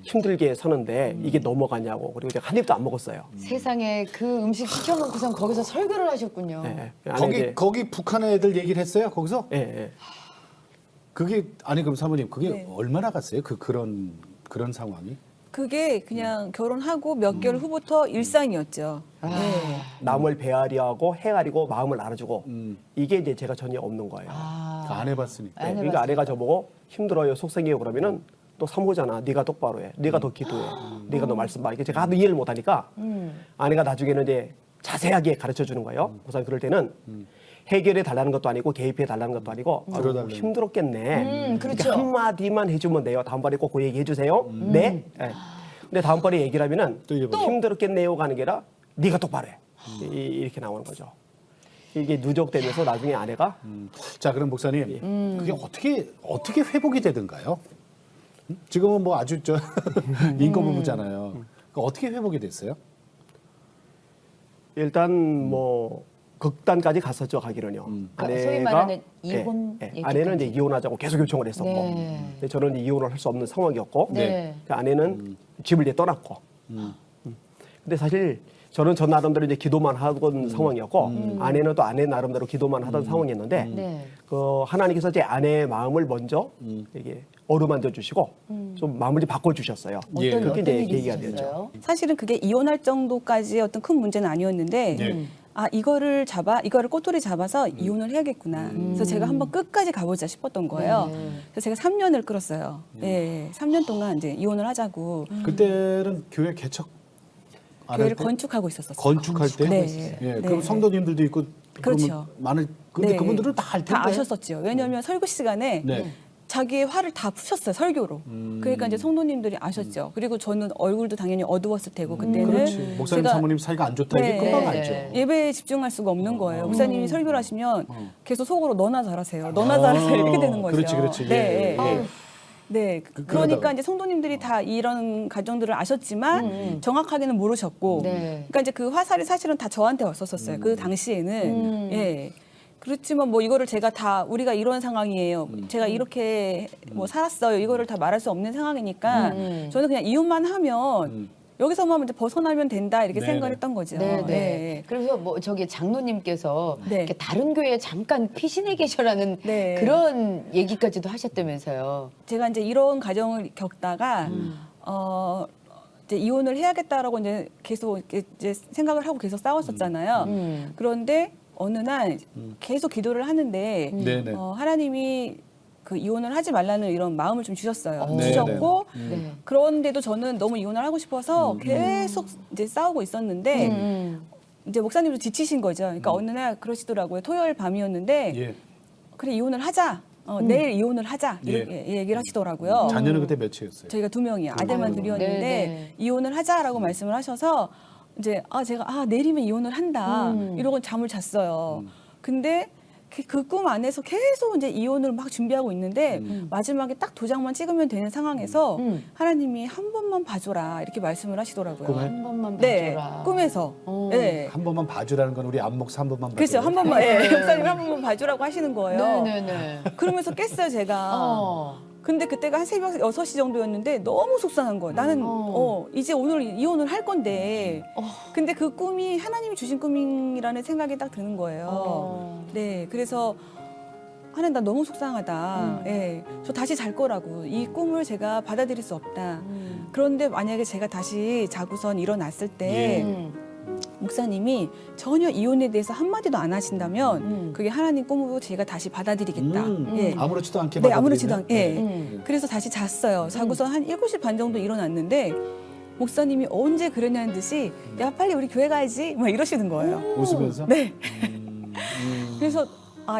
힘들게 사는데 이게 넘어가냐고. 그리고 제가 한 입도 안 먹었어요. 세상에 그 음식 시켜놓고선 거기서 설교를 하셨군요. 예. 안에 이제- 거기 북한 애들 얘기를 했어요? 거기서? 예, 예. 그게 아니 그럼 사모님 그게 네. 얼마나 갔어요? 그런 상황이? 그게 그냥 결혼하고 몇 개월 후부터 일상이었죠. 네. 남을 배아리하고 헤아리고 마음을 알아주고 이게 이제 제가 전혀 없는 거예요. 안 해봤으니까. 네, 그러니까 아내가 저보고 힘들어요, 속상해요 그러면은 또 사모잖아. 네가 똑바로 해. 네가 더 기도해. 네가 더 말씀 봐. 이게 제가 하도 이해를 못 하니까 아내가 나중에는 이제 자세하게 가르쳐 주는 거예요. 우선 그럴 때는 해결해 달라는 것도 아니고 개입해 달라는 것도 아니고 아유, 들어달라는 힘들었겠네. 그렇죠. 이렇게 한마디만 해주면 돼요. 다음번에 꼭 그 얘기 해주세요. 네. 네. 근데 다음번에 얘기를 하면은 또 이제 뭐- 힘들었겠네요가 아니라 네가 똑바로 해. 이렇게 나오는 거죠. 이게 누적되면서 나중에 아내가 자 그럼 목사님 그게 어떻게 회복이 되든가요? 지금은 뭐 아주 저 인권 부부잖아요. 그러니까 어떻게 회복이 됐어요? 일단 뭐 극단까지 갔었죠 가기는요. 그러니까 소위 말하는 이혼 예. 아내는 이제 이혼하자고 계속 요청을 했었고, 네. 근데 저는 이제 이혼을 할 수 없는 상황이었고, 네. 그 아내는 집을 이제 떠났고. 근데 사실 저는 저 나름대로 이제 기도만 하던 상황이었고, 아내는 또 아내 나름대로 기도만 하던 상황이었는데, 네. 그 하나님께서 제 아내의 마음을 먼저 이게 어루만져 주시고 좀 마음을 좀 바꿔 주셨어요. 예. 어떤 그게 어떤 이제 일이 계기가 있었어요? 사실은 그게 이혼할 정도까지의 어떤 큰 문제는 아니었는데 네. 아 이거를 꼬투리 잡아서 이혼을 해야겠구나. 그래서 제가 한번 끝까지 가보자 싶었던 거예요. 그래서 제가 3년을 끌었어요. 예, 3년 동안 이제 이혼을 하자고 그때는 교회 개척 안 할 교회를 때? 건축하고 있었어요. 건축할 때? 네. 예, 네. 그럼 성도님들도 있고 그렇죠. 그러면 많을 근데 네. 그분들은 다 알 텐데. 다 아셨었죠. 왜냐하면 설교 시간에 네. 자기의 화를 다 푸셨어요 설교로. 그러니까 이제 성도님들이 아셨죠. 그리고 저는 얼굴도 당연히 어두웠을 테고 그때는 그렇지. 목사님 제가 사모님 사이가 안 좋다 이게 네. 금방 네. 알죠. 예배에 집중할 수가 없는 거예요. 목사님이 설교를 하시면 계속 속으로 너나 잘하세요. 너나 잘하세요. 이렇게 되는 거죠. 그렇지. 예, 네. 예, 예. 네. 그러다가. 그러니까 이제 성도님들이 다 이런 가정들을 아셨지만 정확하게는 모르셨고. 네. 그러니까 이제 그 화살이 사실은 다 저한테 왔었어요. 그 당시에는. 예. 그렇지만 뭐 이거를 제가 다 우리가 이런 상황이에요. 제가 이렇게 뭐 살았어요. 이거를 다 말할 수 없는 상황이니까 저는 그냥 이혼만 하면 여기서만 이제 벗어나면 된다 이렇게 네네. 생각을 했던 거죠. 네, 네. 예. 그래서 뭐 저기 장로님께서 네. 이렇게 다른 교회에 잠깐 피신해 계셔라는 네. 그런 얘기까지도 하셨다면서요. 제가 이제 이런 과정을 겪다가 이제 이혼을 해야겠다라고 이제 계속 이제 생각을 하고 계속 싸웠었잖아요. 그런데 어느 날 계속 기도를 하는데 네네. 하나님이 그 이혼을 하지 말라는 이런 마음을 좀 주셨어요. 네, 주셨고 네. 그런데도 저는 너무 이혼을 하고 싶어서 계속 이제 싸우고 있었는데 이제 목사님도 지치신 거죠. 그러니까 어느 날 그러시더라고요. 토요일 밤이었는데 예. 그래 이혼을 하자. 내일 이혼을 하자 예. 이렇게 얘기를 하시더라고요. 자녀는 그때 몇이었어요? 저희가 2명이요. 아들만 둘이었는데 네네. 이혼을 하자라고 말씀을 하셔서 이제 제가 내일이면 이혼을 한다 이러고 잠을 잤어요. 근데 그 꿈 안에서 계속 이제 이혼을 막 준비하고 있는데 마지막에 딱 도장만 찍으면 되는 상황에서 하나님이 한 번만 봐줘라 이렇게 말씀을 하시더라고요. 꿈에? 한 번만 네, 봐줘라. 꿈에서. 네. 한 번만 봐주라는 건 우리 안목사 한 번만 그렇죠. 봐줘요. 한 번만, 예, 목사님 한 번만 봐주라고 하시는 거예요. 네네네. 그러면서 깼어요, 제가. 근데 그때가 한 새벽 6시 정도였는데 너무 속상한 거예요. 나는 이제 오늘 이혼을 할 건데. 근데 그 꿈이 하나님이 주신 꿈이라는 생각이 딱 드는 거예요. 네, 그래서 하나님 나 너무 속상하다. 예, 저 다시 잘 거라고. 이 꿈을 제가 받아들일 수 없다. 그런데 만약에 제가 다시 자고선 일어났을 때 목사님이 전혀 이혼에 대해서 한마디도 안 하신다면 그게 하나님 꿈으로 제가 다시 받아들이겠다. 예. 아무렇지도 않게 네, 아무렇지도 받아들이면? 않게. 예. 그래서 다시 잤어요. 자고서 한 7시 반 정도 일어났는데 목사님이 언제 그러냐는 듯이 야 빨리 우리 교회 가야지 막 이러시는 거예요. 웃으면서? 네. 그래서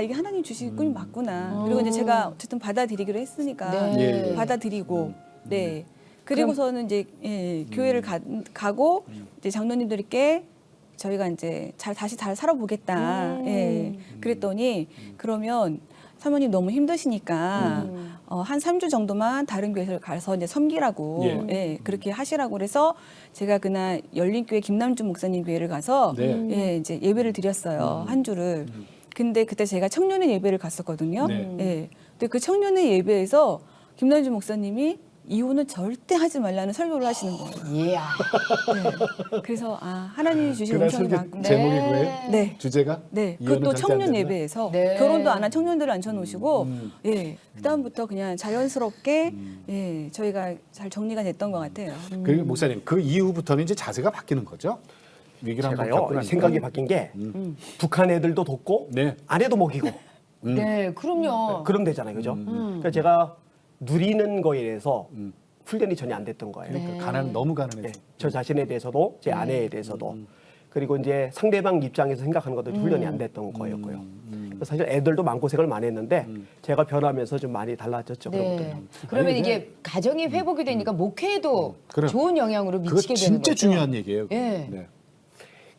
이게 하나님 주신 꿈이 맞구나. 그리고 이제 제가 어쨌든 받아들이기로 했으니까 네. 받아들이고 네. 그리고서는 이제 교회를 가고 이제 장로님들께 저희가 이제 다시 잘 살아보겠다. 예. 그랬더니 그러면 사모님 너무 힘드시니까 한 3주 정도만 다른 교회를 가서 이제 섬기라고 예, 그렇게 하시라고 그래서 제가 그날 열린교회 김남준 목사님 교회를 가서 예, 이제 예배를 드렸어요. 한 주를. 근데 그때 제가 청년의 예배를 갔었거든요. 예. 근데 그 청년의 예배에서 김남준 목사님이 이혼은 절대 하지 말라는 설교를 하시는 거예요. 이야. 네. 그래서 하나님이 주신 그날 음성이 설교 맞구나. 제목이 뭐예요? 네. 주제가? 네, 이혼은 그것도 절대 안 청년 된다? 예배에서 네. 결혼도 안 한 청년들을 앉혀놓으시고, 예, 그다음부터 그냥 자연스럽게 예, 저희가 잘 정리가 됐던 것 같아요. 그리고 목사님 그 이후부터는 이제 자세가 바뀌는 거죠? 위기를 한번 겪고 제가요 나니까. 생각이 바뀐 게 북한 애들도 돕고 네. 아내도 먹이고 네, 그럼요. 그럼 되잖아요, 그죠? 그러니까 제가 누리는 거에 대해서 훈련이 전혀 안 됐던 거예요. 가난 너무 가난해서. 네, 저 자신에 대해서도 제 아내에 대해서도 그리고 이제 상대방 입장에서 생각하는 것도 훈련이 안 됐던 거였고요. 그래서 사실 애들도 마음고생을 많이 했는데 제가 변하면서 좀 많이 달라졌죠. 네. 그런 그러면 아니, 이게 가정이 회복이 되니까 목회에도 그럼. 좋은 영향으로 그거 미치게 되는 거죠. 진짜 중요한 얘기예요. 예. 네.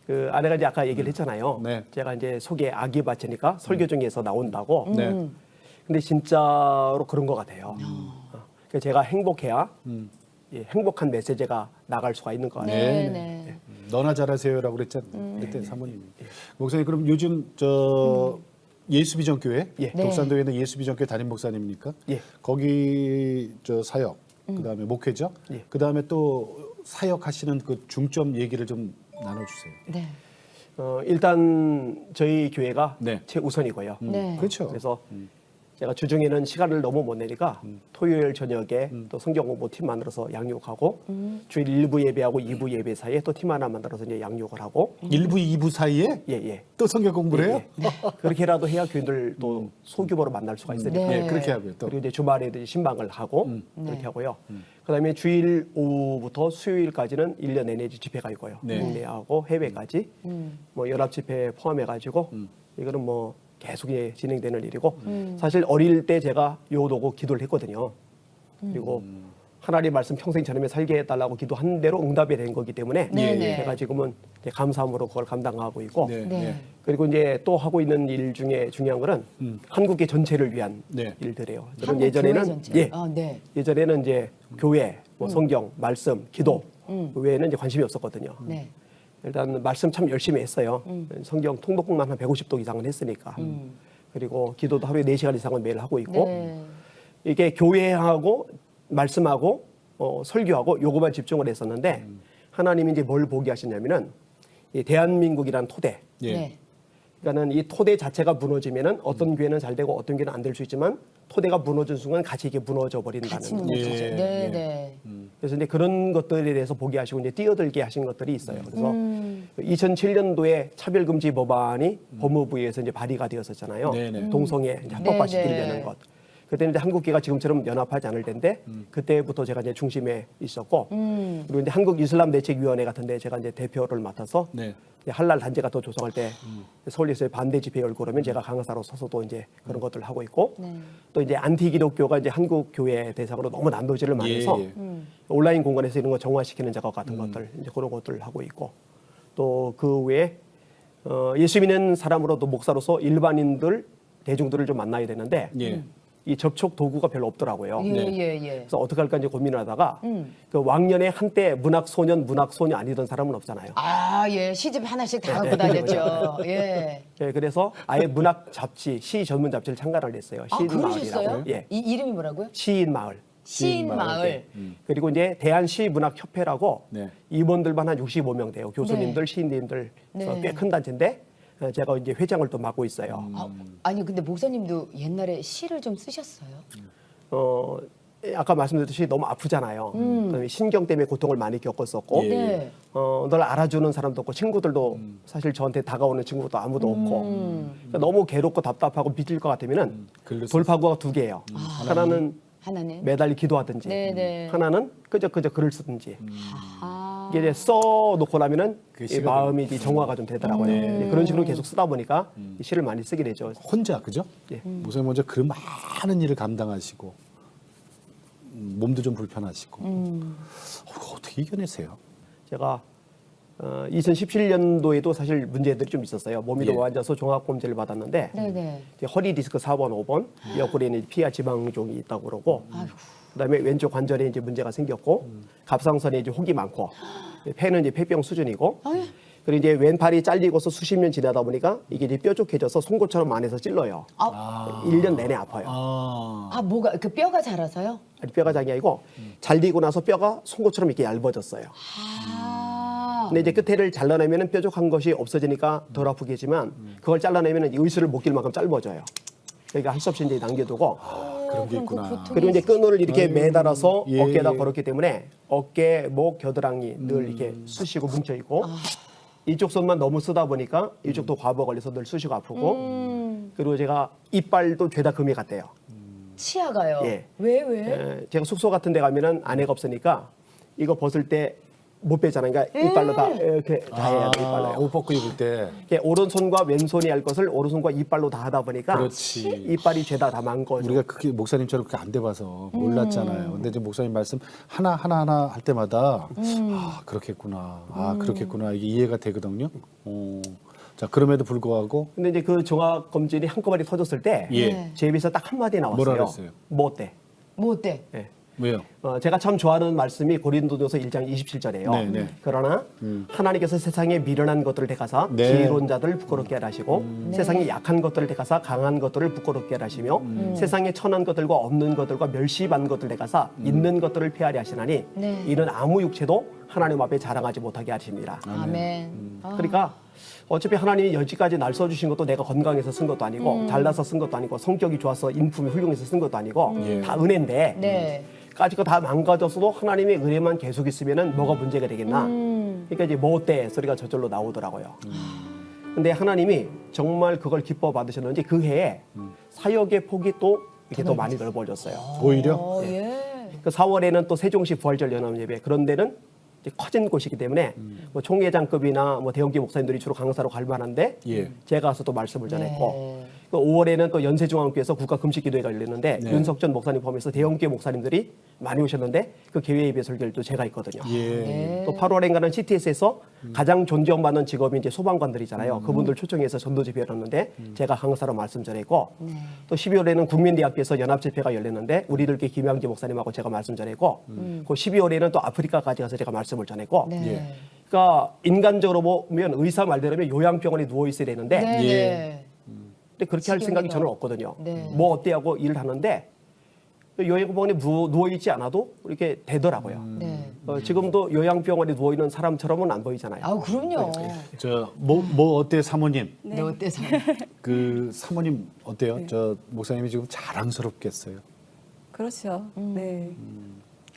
그 아내가 이제 아까 얘기를 했잖아요. 네. 제가 이제 속에 악이 받치니까 설교 중에서 나온다고. 네. 근데 진짜로 그런 것 같아요. 그러니까 제가 행복해야 예, 행복한 메시지가 나갈 수가 있는 것 같아요. 네, 네. 너나 잘하세요라고 그랬잖아요. 그때 사모님이. 목사님 그럼 요즘 저 예수비전 교회 예. 독산도에 있는 예수비전 교회 담임 목사님입니까? 예. 거기 저 사역 그다음에 목회죠. 예. 그다음에 또 사역하시는 그 중점 얘기를 좀 나눠주세요. 네. 일단 저희 교회가 네. 최우선이고요. 네. 그렇죠. 그래서 제가 주중에는 시간을 너무 못 내니까 토요일 저녁에 또 성경 공부 팀 만들어서 양육하고 주일 1부 예배하고 2부 예배 사이에 또 팀 하나 만들어서 이제 양육을 하고 1부, 2부 사이에 예, 예. 또 성경 공부를 해요? 그렇게라도 해야 교인들도 소규모로 만날 수가 있으니까. 네. 네, 그렇게 하고요. 또 그리고 이제 주말에도 이제 신방을 하고 그렇게 하고요. 그다음에 주일 오후부터 수요일까지는 1년 내내 집회가 있고요. 네. 국내하고 해외까지 뭐 연합 집회 포함해 가지고 이거는 뭐 계속 진행되는 일이고 사실 어릴 때 제가 요도고 기도를 했거든요. 그리고 하나님 말씀 평생 전임에 살게 해달라고 기도한 대로 응답이 된 거기 때문에 네네. 제가 지금은 이제 감사함으로 그걸 감당하고 있고 네. 네. 그리고 이제 또 하고 있는 일 중에 중요한 거는 한국의 전체를 위한 네. 일들이에요. 저는 한국 교회 예전에는 전체. 네. 예전에는 이제 교회, 뭐 성경, 말씀, 기도 그 외에는 이제 관심이 없었거든요. 네. 일단 말씀 참 열심히 했어요. 성경 통독만 한 150독 이상은 했으니까. 그리고 기도도 하루에 4시간 이상은 매일 하고 있고 네. 이게 교회하고 말씀하고 설교하고 요거만 집중을 했었는데 하나님이 이제 뭘 보게 하시냐면은 이 대한민국이란 토대 예. 네. 그러니까는 이 토대 자체가 무너지면은 어떤 교회는 잘 되고 어떤 교회는 안 될 수 있지만 토대가 무너진 순간 같이 이게 무너져 같이 버린다는 무너지죠. 예. 네, 예. 네. 그래서 이제 그런 것들에 대해서 보게 하시고 이제 뛰어들게 하신 것들이 있어요. 그래서 2007년도에 차별금지 법안이 법무부에서 이제 발의가 되었었잖아요. 네네. 동성애 이제 합법화시키려는 네네. 것. 그때는 이제 한국교회가 지금처럼 연합하지 않을 텐데 그때부터 제가 이제 중심에 있었고 그리고 이제 한국 이슬람 대책위원회 같은데 제가 이제 대표를 맡아서 네. 이제 할랄 단체 같은 거 조성할 때 서울에서의 반대 집회 열고 그러면 제가 강사로 서서도 이제 그런 것들을 하고 있고 또 이제 안티 기독교가 이제 한국 교회 대상으로 너무 난도질을 많이 해서 예. 온라인 공간에서 이런 거 정화시키는 작업 같은 것들 이제 그런 것들을 하고 있고 또 그 외에 예수 믿는 사람으로도 목사로서 일반인들 대중들을 좀 만나야 되는데 예. 이 접촉 도구가 별로 없더라고요. 예, 네. 예, 예. 그래서 어떻게 할까 이제 고민을 하다가 그 왕년에 한때 문학 소녀 아니던 사람은 없잖아요. 아, 예. 시집 하나씩 다 갖고 다녔죠. 예. 예, 그래서 아예 문학 잡지, 시 전문 잡지를 창간을 했어요. 아, 시인 그러셨어요? 마을이라고. 예, 이 이름이 뭐라고요? 시인 마을. 시인 마을. 그리고 이제 대한시문학협회라고 네. 임원들만 한 65명 돼요. 교수님들, 시인님들 네. 꽤 큰 단체인데 제가 이제 회장을 또 맡고 있어요. 아니 근데 목사님도 옛날에 시를 좀 쓰셨어요? 아까 말씀드렸듯이 너무 아프잖아요. 그다음에 신경 때문에 고통을 많이 겪었었고, 예. 네. 널 알아주는 사람도 없고 친구들도 사실 저한테 다가오는 친구도 아무도 없고 그러니까 너무 괴롭고 답답하고 빚질 것 같으면은 글로 돌파구가 두 개예요. 하나는 하나는. 매달 기도하든지, 네네. 하나는 그저 글을 쓰든지. 아. 이게 이제 써놓고 나면 그 이 시가 마음이 이제 정화가 좀 되더라고요. 이제 그런 식으로 계속 쓰다 보니까 이 시를 많이 쓰게 되죠. 혼자 그죠? 예. 목사님 먼저 그런 많은 일을 감당하시고 몸도 좀 불편하시고 그거 어떻게 이겨내세요? 제가 2017년도에도 사실 문제들이 좀 있었어요. 몸이 예. 너무 앉아서 종합검진을 받았는데 네네. 이제 허리 디스크 4번, 5번, 옆구리에는 피하 지방종이 있다고 그러고, 그다음에 왼쪽 관절에 이제 문제가 생겼고, 갑상선에 이제 혹이 많고, 폐는 이제 폐병 수준이고, 그리고 이제 왼팔이 잘리고서 수십 년 지나다 보니까 이게 이제 뾰족해져서 송곳처럼 안에서 찔러요. 1년 내내 아파요. 아 뭐가 그 뼈가 자라서요? 아니, 뼈가 장이 아니고 잘리고 나서 뼈가 송곳처럼 이렇게 얇아졌어요. 아. 근데 이제 끝에를 잘라내면 뾰족한 것이 없어지니까 덜 아프겠지만 그걸 잘라내면 의수를 못 길 만큼 짧아져요. 그러니까 할 수 없이 이제 남겨두고 그런 게 그럼 그 있구나. 고통이 그리고 이제 끈을 이렇게 매달아서 예, 어깨에다 예. 걸었기 때문에 어깨, 목, 겨드랑이 늘 이렇게 쑤시고 뭉쳐 있고 이쪽 손만 너무 쓰다 보니까 이쪽도 과부하 걸려서 늘 쑤시고 아프고 그리고 제가 이빨도 죄다 금이 갔대요. 치아가요. 예. 왜? 제가 숙소 같은 데 가면은 아내가 없으니까 이거 벗을 때 못 빼잖아요. 그러니까 이빨로 다 이렇게 다 해야 돼, 이빨로요. 옷 벗고 입을 때 이게 오른손과 왼손이 할 것을 오른손과 이빨로 다 하다 보니까 그렇지. 이빨이 죄다 다 망거죠. 우리가 그렇게 목사님처럼 그렇게 안 돼봐서 몰랐잖아요. 근데 지금 목사님 말씀 하나 할 때마다 아 그렇겠구나, 아 그렇겠구나 이게 이해가 되거든요. 자 그럼에도 불구하고 근데 이제 그 종합 검진이 한꺼번에 터졌을 때 예. 제 입에서 딱 한마디 나왔어요. 뭐라 그랬어요? 뭐 어때? 뭐 어때? 예. 왜요? 제가 참 좋아하는 말씀이 고린도전서 1장 27절이에요. 네, 네. 그러나 하나님께서 세상에 미련한 것들을 택하사 네. 지혜로운 자들을 부끄럽게 하라 하시고 세상에 약한 것들을 택하사 강한 것들을 부끄럽게 하라 하시며 세상에 천한 것들과 없는 것들과 멸시받는 것들을 택하사 있는 것들을 폐하려 하시나니 네. 이는 아무 육체도 하나님 앞에 자랑하지 못하게 하십니다. 아멘. 아. 그러니까 어차피 하나님이 여지까지 날 써주신 것도 내가 건강해서 쓴 것도 아니고 잘나서 쓴 것도 아니고 성격이 좋아서 인품이 훌륭해서 쓴 것도 아니고 다 은혜인데 네. 까짓 거 다 망가졌어도 하나님의 은혜만 계속 있으면은 뭐가 문제가 되겠나? 그러니까 이제 뭐 어때 소리가 저절로 나오더라고요. 근데 하나님이 정말 그걸 기뻐 받으셨는지 그 해에 사역의 폭이 또 이렇게 더 많이 넓어졌어요. 오히려 예. 그 4월에는 또 세종시 부활절 연합예배 그런 데는 이제 커진 곳이기 때문에 뭐 총회장급이나 뭐 대형교 목사님들이 주로 강사로 갈 만한데 예. 제가 가서 또 말씀을 전했고 네. 그 5월에는 또 연세중앙교에서 국가 금식기도회가 열렸는데 네. 윤석전 목사님 포함해서 대형교 목사님들이 많이 오셨는데 그 교회 예배 설교를 또 제가 했거든요. 예. 네. 또 8월엔가는 CTS에서 가장 존경받는 직업이 이제 소방관들이잖아요. 그분들 초청해서 전도 집회를 했는데 제가 강사로 말씀 전했고 또 12월에는 국민대학교에서 연합집회가 열렸는데 우리들께 김양지 목사님하고 제가 말씀 전했고 그 12월에는 또 아프리카까지 가서 제가 말씀을 전했고 네. 예. 그러니까 인간적으로 보면 의사 말대로면 요양병원에 누워 있어야 되는데 네. 예. 네. 근데 그렇게 할 생각이 지경이가- 저는 없거든요. 네. 뭐 어때 하고 일을 하는데 요양병원에 누워 있지 않아도 이렇게 되더라고요. 네. 지금도 요양병원에 누워 있는 사람처럼은 안 보이잖아요. 아 그럼요. 저 뭐 어때 사모님? 네. 어때서? 그 사모님 어때요? 저 목사님이 지금 자랑스럽겠어요. 그렇죠. 네.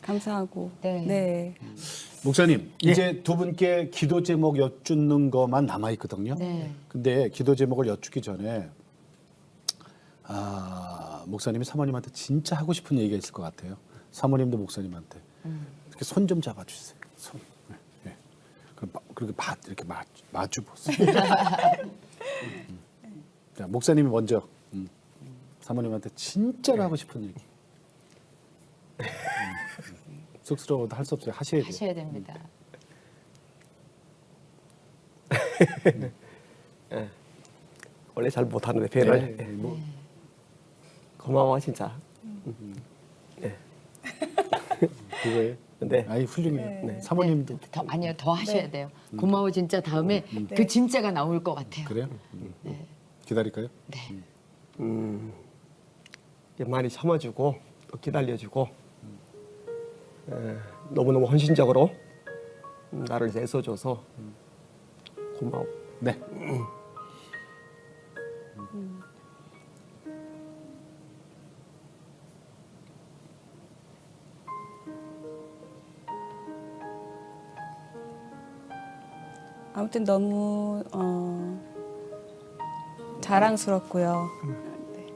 감사하고. 네. 네. 목사님 이제 두 분께 기도 제목 여쭙는 것만 남아 있거든요. 네. 근데 기도 제목을 여쭙기 전에 목사님이 사모님한테 진짜 하고 싶은 얘기가 있을 것 같아요. 사모님도 목사님한테 이렇게 손 좀 잡아주세요. 손. 네. 그리고 이렇게 마주 보세요. 자, 목사님이 먼저 사모님한테 진짜로 하고 싶은 얘기. 쑥스러워도 할 수 없어요. 하셔야 돼요. 하셔야 됩니다. 원래 잘 못하는데 배를 네, 뭐, 고마워 진짜. 그거예요. 네. 아이 훌륭해요. 사모님도 더 아니요, 더 하셔야 돼요. 고마워 진짜 다음에 그 진짜가 나올 것 같아요. 그래요? 기다릴까요? 이제 많이 참아주고 또 기다려주고 너무너무 헌신적으로 나를 애써줘서 고마워. 네. 아무튼 너무 자랑스럽고요. 네.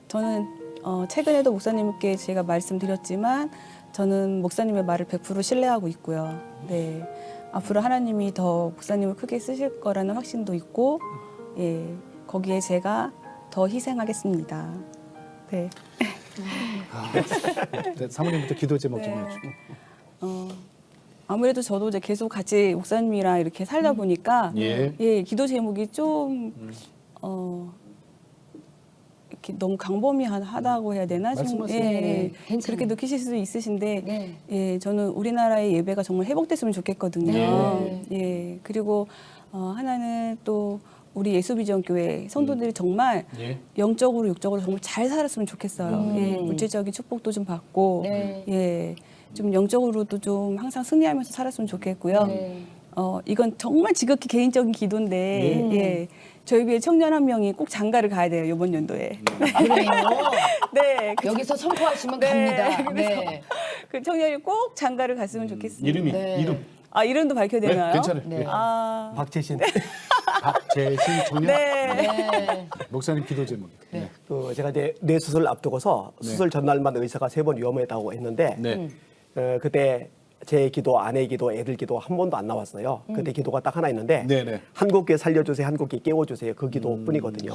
저는 최근에도 목사님께 제가 말씀드렸지만 저는 목사님의 말을 100% 신뢰하고 있고요. 네. 앞으로 하나님이 더 목사님을 크게 쓰실 거라는 확신도 있고, 예, 거기에 제가 더 희생하겠습니다. 네. 네, 사모님부터 기도 제목 좀 해주고. 아무래도 저도 이제 계속 같이 목사님이랑 이렇게 살다 보니까 예. 기도 제목이 좀 이렇게 너무 광범위하다고 해야 되나? 말씀하세요. 네, 괜찮아요. 그렇게 느끼실 수도 있으신데 네. 예, 저는 우리나라의 예배가 정말 회복됐으면 좋겠거든요. 네. 예, 그리고 하나는 또 우리 예수비전교회 성도들이 정말 예. 영적으로 육적으로 정말 잘 살았으면 좋겠어요. 예, 물질적인 축복도 좀 받고 네. 예, 좀 영적으로도 좀 항상 승리하면서 살았으면 좋겠고요. 네. 이건 정말 지극히 개인적인 기도인데 예, 저희 교회 청년 한 명이 꼭 장가를 가야 돼요, 이번 연도에. 그래요. 네, 여기서 선포하시면 네, 갑니다. 그래서 네. 그 청년이 꼭 장가를 갔으면 좋겠습니다. 이름이 네. 이름. 아, 이름도 밝혀야 네, 되나요? 괜찮아요. 네. 네. 아, 박재신. 박재신 청년. 네. 네. 목사님 기도 제목. 네. 제가 이제 뇌 수술 앞두고서 수술 전날만 의사가 3번 위험하다고 했는데 네. 그때 제 기도, 아내 기도, 애들 기도 한 번도 안 나왔어요. 그때 기도가 딱 하나 있는데 네네. 한국계 살려주세요, 한국계 깨워주세요. 그 기도뿐이거든요.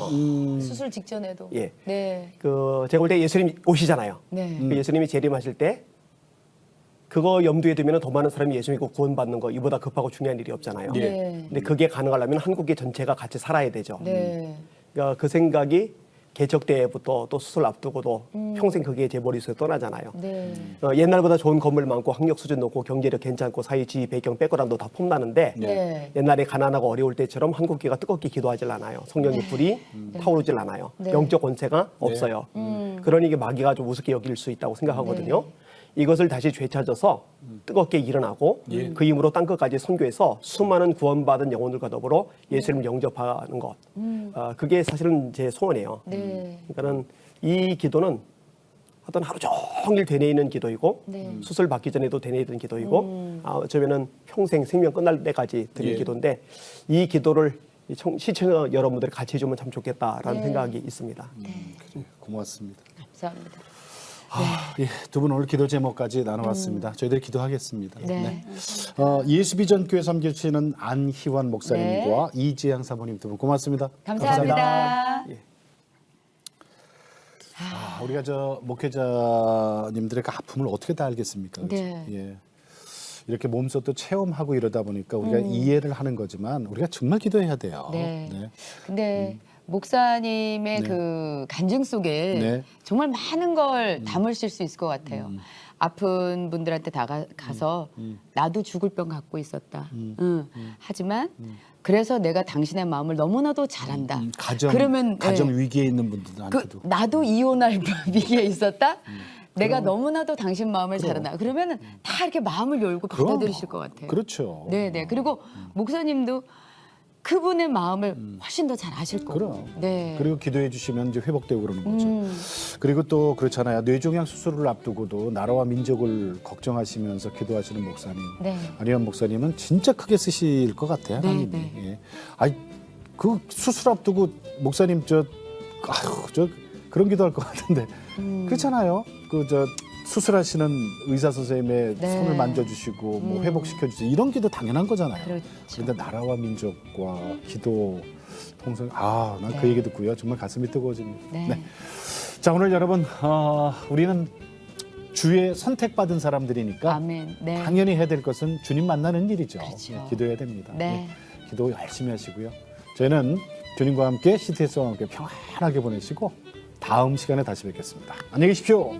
수술 직전에도. 예. 네. 제가 볼 때 예수님 오시잖아요. 네. 그 예수님이 재림하실 때 그거 염두에 두면 더 많은 사람이 예수 믿고 구원받는 거 이보다 급하고 중요한 일이 없잖아요. 예. 네. 근데 그게 가능하려면 한국계 전체가 같이 살아야 되죠. 네. 그러니까 그 생각이 개척 때부터 또 수술 앞두고도 평생 그게 제 머릿속에 떠나잖아요. 네. 옛날보다 좋은 건물 많고 학력 수준 높고 경제력 괜찮고 사회 지위 배경 백그라운드 다 폼나는데 네. 옛날에 가난하고 어려울 때처럼 한국계가 뜨겁게 기도하질 않아요. 성령의 불이 타오르질 않아요. 네. 영적 권세가 없어요. 그러니 이게 마귀가 좀 우습게 여길 수 있다고 생각하거든요. 이것을 다시 되찾아서 뜨겁게 일어나고 그 힘으로 땅끝까지 선교해서 수많은 구원받은 영혼들과 더불어 예수님을 영접하는 것. 그게 사실은 제 소원이에요. 네. 그러니까는 이 기도는 어떤 하루 종일 되뇌이는 기도이고 네. 수술 받기 전에도 되뇌이던 기도이고 어쩌면은 평생 생명 끝날 때까지 드릴 예. 기도인데 이 기도를 시청자 여러분들이 같이 해주면 참 좋겠다라는 네. 생각이 있습니다. 그래, 고맙습니다. 감사합니다. 예, 두 분 오늘 기도 제목까지 나눠봤습니다. 저희들이 기도하겠습니다. 네. 예수비전교회 섬기시는 안희환 목사님과 이지양 사모님 두 분 고맙습니다. 감사합니다. 예. 우리가 저 목회자님들의 그 아픔을 어떻게 다 알겠습니까? 그렇죠? 네. 예. 이렇게 몸소 또 체험하고 이러다 보니까 우리가 이해를 하는 거지만 우리가 정말 기도해야 돼요. 네. 네. 근데 목사님의 네. 그 간증 속에 네. 정말 많은 걸 담으실 수 있을 것 같아요. 아픈 분들한테 가서 나도 죽을 병 갖고 있었다. 응. 하지만 그래서 내가 당신의 마음을 너무나도 잘한다. 그러면 가정 네. 위기에 있는 분들한테도 나도 이혼할 위기에 있었다. 내가 너무나도 당신 마음을 잘한다. 그러면은 다 이렇게 마음을 열고 그럼. 받아들이실 것 같아요. 그렇죠. 네네. 그리고 목사님도 그분의 마음을 훨씬 더 잘 아실 거고. 그럼. 네. 그리고 기도해 주시면 이제 회복되고 그러는 거죠. 그리고 또 그렇잖아요. 뇌종양 수술을 앞두고도 나라와 민족을 걱정하시면서 기도하시는 목사님. 네. 안희환 목사님은 진짜 크게 쓰실 것 같아요. 하나님이. 네. 예. 아니 그 수술 앞두고 목사님 저 그런 기도할 것 같은데 그렇잖아요. 그 저 수술하시는 의사 선생님의 네. 손을 만져주시고 뭐 회복시켜 주세요. 이런 기도 당연한 거잖아요. 그렇죠. 그런데 나라와 민족과 기도 통성 난 그 얘기 듣고요 정말 가슴이 뜨거워집니다. 네. 자 오늘 여러분 우리는 주의 선택받은 사람들이니까 아멘. 네. 당연히 해야 될 것은 주님 만나는 일이죠. 그렇죠. 기도해야 됩니다. 네. 기도 열심히 하시고요. 저희는 주님과 함께 CTS와 함께 평안하게 보내시고 다음 시간에 다시 뵙겠습니다. 안녕히 계십시오.